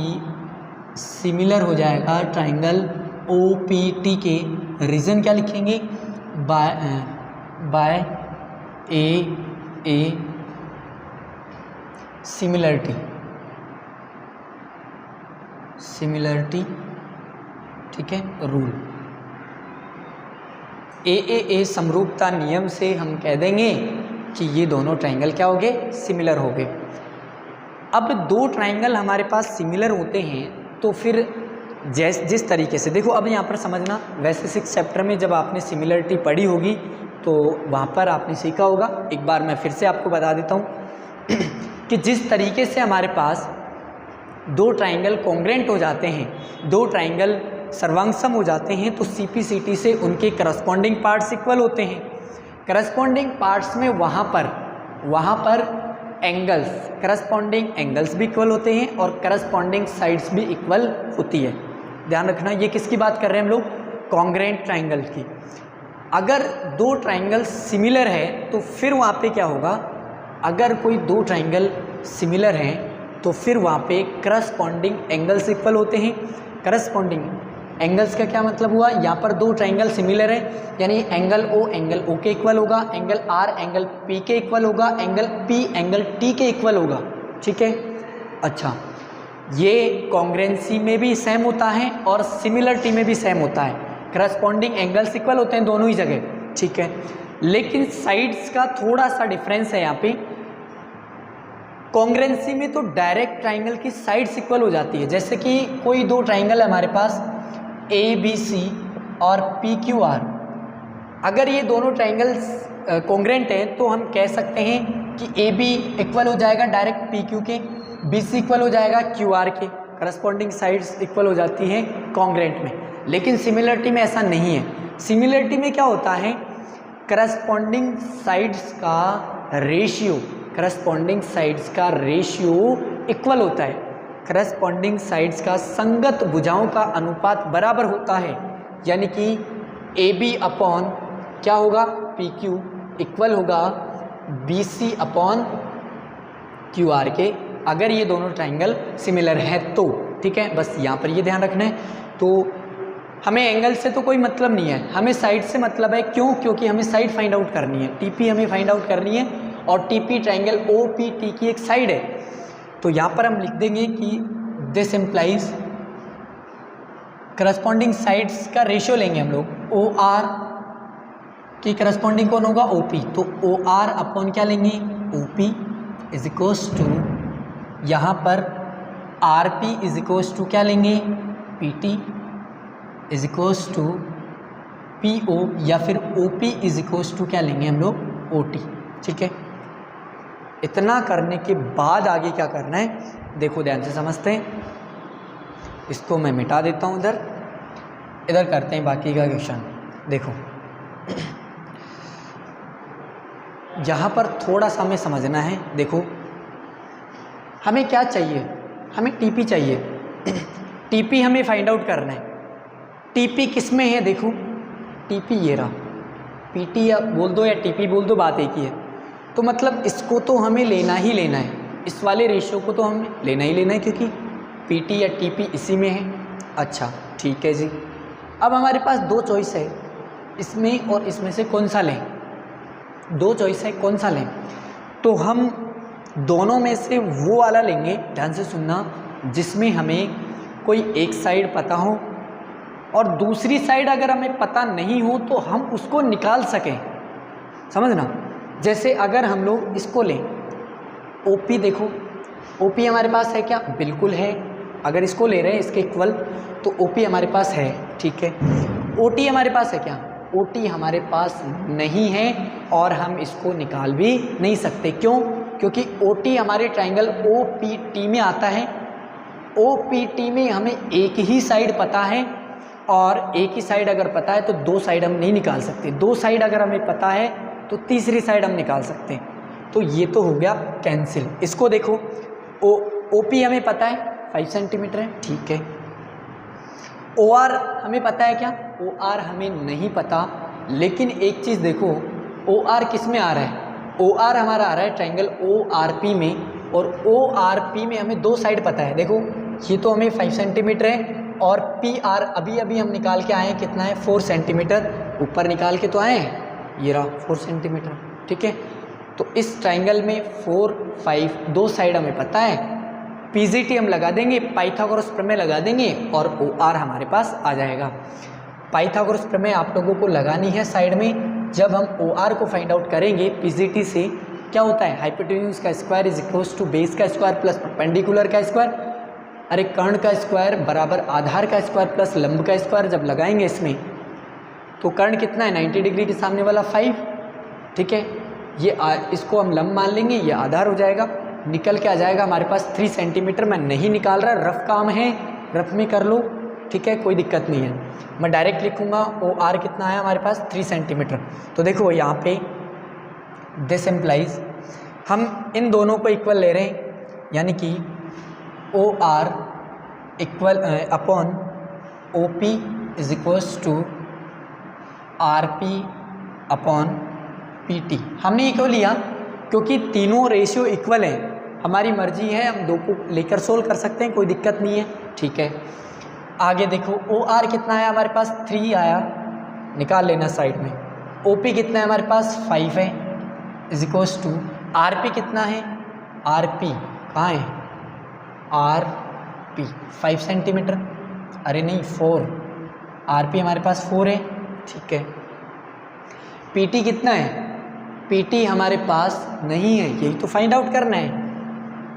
similar हो जाएगा ट्राइंगल ओ पी टी के। रीज़न क्या लिखेंगे, बाय ए सिमिलरिटी, ठीक है, रूल। ए समरूपता नियम से हम कह देंगे कि ये दोनों ट्राइंगल क्या हो गए, सिमिलर हो गए। अब दो ट्राइंगल हमारे पास सिमिलर होते हैं तो फिर जिस तरीके से, देखो अब यहाँ पर समझना, वैसे 6 चैप्टर में जब आपने सिमिलरिटी पढ़ी होगी तो वहाँ पर आपने सीखा होगा, एक बार मैं फिर से आपको बता देता हूँ कि जिस तरीके से हमारे पास दो ट्राइंगल कॉन्ग्रेंट हो जाते हैं, दो ट्राइंगल सर्वांगसम हो जाते हैं, तो CP/CT से उनके करस्पॉन्डिंग पार्ट्स इक्वल होते हैं। करस्पॉन्डिंग पार्ट्स में वहाँ पर एंगल्स, करस्पॉन्डिंग एंगल्स भी इक्वल होते हैं और करस्पॉन्डिंग साइड्स भी इक्वल होती है। ध्यान रखना, ये किसकी बात कर रहे हैं हम लोग, कॉन्ग्रेंट ट्राइंगल की। अगर दो ट्राइंगल सिमिलर है तो फिर वहाँ पे क्या होगा, अगर कोई दो ट्राइंगल सिमिलर हैं तो फिर वहाँ पे करस्पॉन्डिंग एंगल्स इक्वल होते हैं। करस्पॉन्डिंग एंगल्स का क्या मतलब हुआ, यहाँ पर दो ट्राइंगल सिमिलर है, यानी एंगल O के इक्वल होगा, एंगल R एंगल P के इक्वल होगा, एंगल P एंगल T के इक्वल होगा, ठीक है। अच्छा, ये कॉन्ग्रेंसी में भी सेम होता है और सिमिलरिटी में भी सेम होता है। करस्पॉन्डिंग एंगल्स इक्वल होते हैं दोनों ही जगह, ठीक है, लेकिन साइड्स का थोड़ा सा डिफरेंस है यहाँ पे। कॉन्ग्रेंसी में तो डायरेक्ट ट्राइंगल की साइड्स इक्वल हो जाती है, जैसे कि कोई दो ट्राइंगल है हमारे पास ABC और PQR, अगर ये दोनों ट्राइंगल्स कॉन्ग्रेंट हैं तो हम कह सकते हैं कि AB इक्वल हो जाएगा डायरेक्ट PQ के, BC इक्वल हो जाएगा QR के। करस्पॉन्डिंग साइड्स इक्वल हो जाती हैं कॉन्ग्रेंट में, लेकिन सिमिलरिटी में ऐसा नहीं है। सिमिलरिटी में क्या होता है, करस्पॉन्डिंग साइड्स का रेशियो इक्वल होता है। करस्पॉन्डिंग साइड्स का संगत भुजाओं का अनुपात बराबर होता है, यानी कि AB अपॉन क्या होगा, PQ इक्वल होगा BC अपॉन QR के, अगर ये दोनों ट्राइंगल सिमिलर है तो, ठीक है। बस यहाँ पर ये ध्यान रखना है। तो हमें एंगल से तो कोई मतलब नहीं है, हमें साइड से मतलब है। क्यों, क्योंकि हमें साइड फाइंड आउट करनी है, TP हमें फाइंड आउट करनी है, और TP ट्राइंगल OPT की एक साइड है। तो यहाँ पर हम लिख देंगे कि दिस इम्प्लाइज, करस्पॉन्डिंग साइड्स का रेशियो लेंगे हम लोग, OR की करस्पॉन्डिंग कौन होगा, OP, तो OR अपॉन क्या लेंगे, OP इज इक्वल्स टू, यहाँ पर RP इज इक्वल्स टू क्या लेंगे, PT is equals to PO, या फिर OP इज इक्वल्स टू क्या लेंगे हम लोग, OT, ठीक है। इतना करने के बाद आगे क्या करना है, देखो ध्यान से समझते हैं। इसको मैं मिटा देता हूँ, इधर करते हैं बाकी का क्वेश्चन। देखो यहाँ पर थोड़ा सा हमें समझना है। देखो हमें क्या चाहिए, हमें टीपी चाहिए। टीपी हमें फाइंड आउट करना है। टीपी किस में है, देखो टीपी ये रहा, पीटी या बोल दो या टीपी बोल दो, बात एक ही है। तो मतलब इसको तो हमें लेना ही लेना है, इस वाले रेशियो को तो हमें लेना ही लेना है, क्योंकि पीटी या टीपी इसी में है। अच्छा ठीक है जी, अब हमारे पास दो चॉइस है, इसमें और इसमें से कौन सा लें, दो चॉइस है, कौन सा लें। तो हम दोनों में से वो वाला लेंगे, ध्यान से सुनना, जिसमें हमें कोई एक साइड पता हो और दूसरी साइड अगर हमें पता नहीं हो तो हम उसको निकाल सकें, समझना। जैसे अगर हम लोग इसको लें ओपी, देखो ओपी हमारे पास है क्या, बिल्कुल है। अगर इसको ले रहे हैं इसके इक्वल तो ओपी हमारे पास है, ठीक है। ओटी हमारे पास है क्या, ओटी हमारे पास नहीं है और हम इसको निकाल भी नहीं सकते। क्यों, क्योंकि ओटी हमारे ट्रायंगल ओपीटी में आता है। ओपीटी में हमें एक ही साइड पता है और एक ही साइड अगर पता है तो दो साइड हम नहीं निकाल सकते, दो साइड अगर हमें पता है तो तीसरी साइड हम निकाल सकते हैं। तो ये तो हो गया कैंसिल। इसको देखो, ओपी हमें पता है 5 सेंटीमीटर है, ठीक है। ओआर हमें पता है क्या, ओआर हमें नहीं पता। लेकिन एक चीज़ देखो, ओआर किस में आ रहा है, ओआर हमारा आ रहा है ट्रायंगल ओआरपी में, और ओआरपी में हमें दो साइड पता है। देखो ये तो हमें 5 सेंटीमीटर है और पी आर अभी अभी हम निकाल के आए हैं, कितना है 4 सेंटीमीटर, ऊपर निकाल के तो आए हैं, ये रहा 4 सेंटीमीटर, ठीक है। तो इस ट्रायंगल में 4, 5 दो साइड हमें पता है, पीजीटी हम लगा देंगे, पाइथागोरस प्रमेय लगा देंगे और ओ आर हमारे पास आ जाएगा। पाइथागोरस प्रमेय आप लोगों को लगानी है साइड में। जब हम ओ आर को फाइंड आउट करेंगे पीजीटी से, क्या होता है, हाइपोटेन्यूज का square is equals to base का स्क्वायर प्लस परपेंडिकुलर का स्क्वायर, अरे कर्ण का स्क्वायर बराबर आधार का स्क्वायर प्लस लंब का स्क्वायर। जब लगाएंगे इसमें तो कर्ण कितना है 90 डिग्री के सामने वाला 5, ठीक है। ये इसको हम लंब मान लेंगे, ये आधार हो जाएगा, निकल के आ जाएगा हमारे पास 3 सेंटीमीटर। मैं नहीं निकाल रहा, रफ काम है, रफ में कर लो, ठीक है, कोई दिक्कत नहीं है। मैं डायरेक्ट लिखूंगा ओ आर कितना है हमारे पास 3 सेंटीमीटर। तो देखो यहाँ पे दिस एम्प्लाइज हम इन दोनों को इक्वल ले रहे हैं, यानी कि O R equal upon O P is equals to R P upon P T. हमने ये क्यों लिया, क्योंकि तीनों रेशियो इक्वल हैं, हमारी मर्जी है, हम दो को लेकर सोल्व कर सकते हैं, कोई दिक्कत नहीं है, ठीक है। आगे देखो ओ आर कितना है हमारे पास 3 आया, निकाल लेना साइड में। ओ पी कितना है हमारे पास 5 है, is equals to R P कितना है, आर पी कहाँ है, आर पी 5 सेंटीमीटर, अरे नहीं 4, आर पी हमारे पास 4 है, ठीक है। पी टी कितना है, पी टी हमारे पास नहीं है, यही तो फाइंड आउट करना है,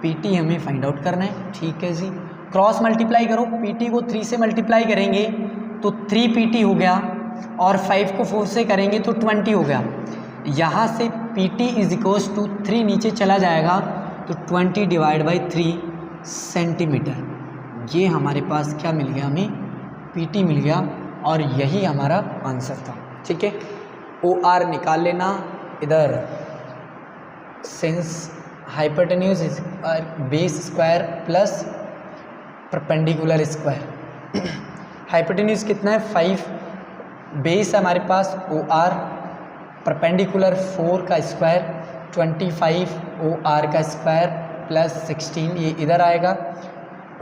पी टी हमें फाइंड आउट करना है, ठीक है जी। क्रॉस मल्टीप्लाई करो, पी टी को 3 से मल्टीप्लाई करेंगे तो 3 पी टी हो गया और 5 को 4 से करेंगे तो 20 हो गया। यहाँ से P T is equals to 3 नीचे चला जाएगा तो 20 डिवाइड बाई 3 सेंटीमीटर। ये हमारे पास क्या मिल गया, हमें पी टी मिल गया और यही हमारा आंसर था, ठीक है। ओ आर निकाल लेना इधर, since hypotenuse is base square plus perpendicular square. Hypotenuse कितना है 5, बेस हमारे पास ओ आर, परपेंडिकुलर 4 का स्क्वायर 25 ओ आर का स्क्वायर प्लस 16, ये इधर आएगा।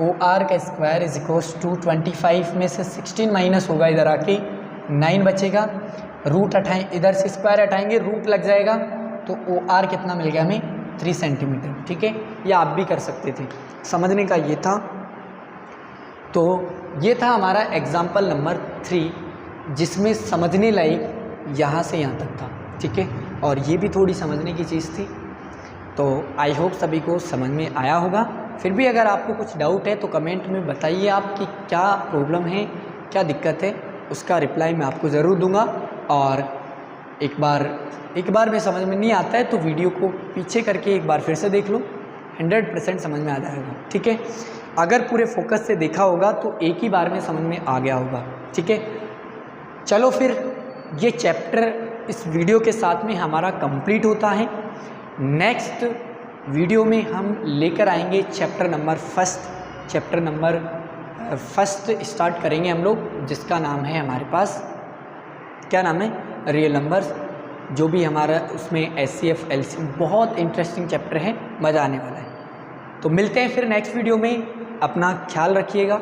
ओ आर का स्क्वायर इज इक्वल्स टू 25 में से 16 माइनस होगा, इधर आके 9 बचेगा, रूट हटाएं, इधर से स्क्वायर हटाएंगे रूट लग जाएगा, तो ओ आर कितना मिल गया हमें 3 सेंटीमीटर, ठीक है। ये आप भी कर सकते थे, समझने का ये था। तो ये था हमारा एग्जाम्पल नंबर 3, जिसमें समझने लायक यहाँ से यहाँ तक था, ठीक है। और ये भी थोड़ी समझने की चीज़ थी, तो आई होप सभी को समझ में आया होगा। फिर भी अगर आपको कुछ डाउट है तो कमेंट में बताइए आपकी क्या प्रॉब्लम है, क्या दिक्कत है, उसका रिप्लाई मैं आपको ज़रूर दूंगा। और एक बार में समझ में नहीं आता है तो वीडियो को पीछे करके एक बार फिर से देख लो, 100% समझ में आ जाएगा, ठीक है। अगर पूरे फोकस से देखा होगा तो एक ही बार में समझ में आ गया होगा, ठीक है। चलो फिर ये चैप्टर इस वीडियो के साथ में हमारा कंप्लीट होता है। नेक्स्ट वीडियो में हम लेकर आएंगे चैप्टर नंबर फर्स्ट स्टार्ट करेंगे हम लोग, जिसका नाम है हमारे पास, क्या नाम है, रियल नंबर्स। जो भी हमारा उसमें एचसीएफ एलसीएम बहुत इंटरेस्टिंग चैप्टर है, मज़ा आने वाला है। तो मिलते हैं फिर नेक्स्ट वीडियो में, अपना ख्याल रखिएगा।